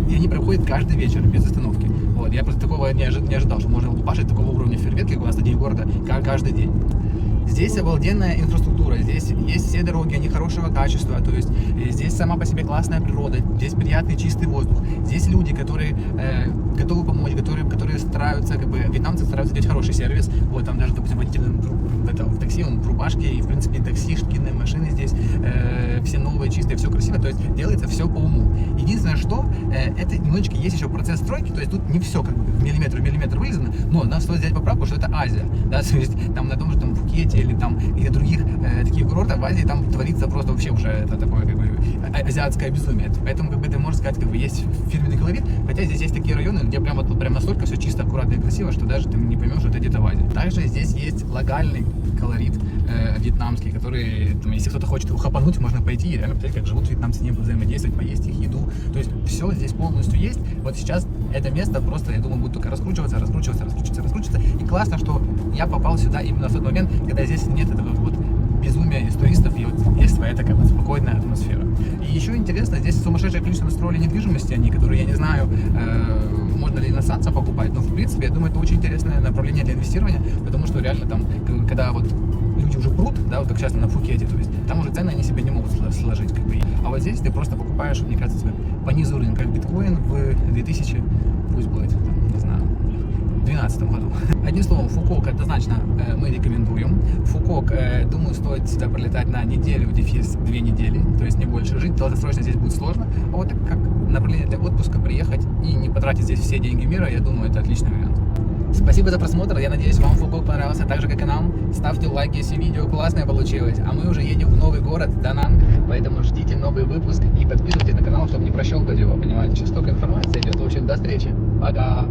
и они проходят каждый вечер без остановки. Вот, я просто такого не ожидал, что можно лупашить такого уровня фейерверки у нас на день города каждый день. Здесь обалденная инфраструктура, здесь есть все дороги, они хорошего качества, то есть здесь сама по себе классная природа, здесь приятный чистый воздух, здесь люди, которые готовы помочь, которые стараются, как бы, вьетнамцы стараются делать хороший сервис, вот там даже, допустим, водитель в такси, он в рубашке, и в принципе таксишкины, машины здесь все новые, чистые, все красиво, то есть делается все по уму. Единственное, что это немножечко есть еще процесс стройки, то есть тут не все как бы миллиметр в миллиметр вылезано, но нам стоит взять поправку, что это Азия, да, то есть там на том же там Пхукете или там и других таких курортах в Азии там творится просто вообще уже это такое как бы азиатское безумие, поэтому как бы это можно сказать как бы есть фирменный колорит, хотя здесь есть такие районы, где прям настолько все чисто, аккуратно и красиво, что даже ты не поймешь, что это где-то в Азии. Также здесь есть локальный колорит вьетнамский, который, там, если кто-то хочет ухапануть, можно пойти и реально посмотреть, как живут вьетнамцы, с ними взаимодействовать, поесть их еду. То есть все здесь полностью есть. Вот сейчас это место просто, я думаю, будет только раскручиваться. И классно, что я попал сюда именно в тот момент, когда здесь нет этого вот безумия из туристов, и вот есть своя такая вот спокойная атмосфера. И еще интересно, здесь сумасшедшее количество настроили недвижимости, они, которые, я не знаю, можно ли иностранцам покупать, но в принципе, я думаю, это очень интересное направление для инвестирования, потому что реально там, когда вот люди уже прут, да, вот как часто на Пхукете, то есть там уже цены они себе не могут сложить, как бы. А вот здесь ты просто покупаешь, мне кажется, по низу рынка биткоин в 2000, пусть будет, там, не знаю, 2012 году. Одним словом, Фукок однозначно мы рекомендуем. Фукок, думаю, стоит сюда пролетать на неделю, дефис 2 недели, то есть не больше. Жить долгосрочно здесь будет сложно, а вот так как направление для отпуска приехать и не потратить здесь все деньги мира, я думаю, это отличный вариант. Спасибо за просмотр, я надеюсь, вам Фукок понравился так же, как и нам. Ставьте лайк, если видео классное получилось. А мы уже едем в новый город, Дананг, поэтому ждите новый выпуск и подписывайтесь на канал, чтобы не прощелкать его, понимаете, сейчас столько информации идет. В общем, до встречи, пока!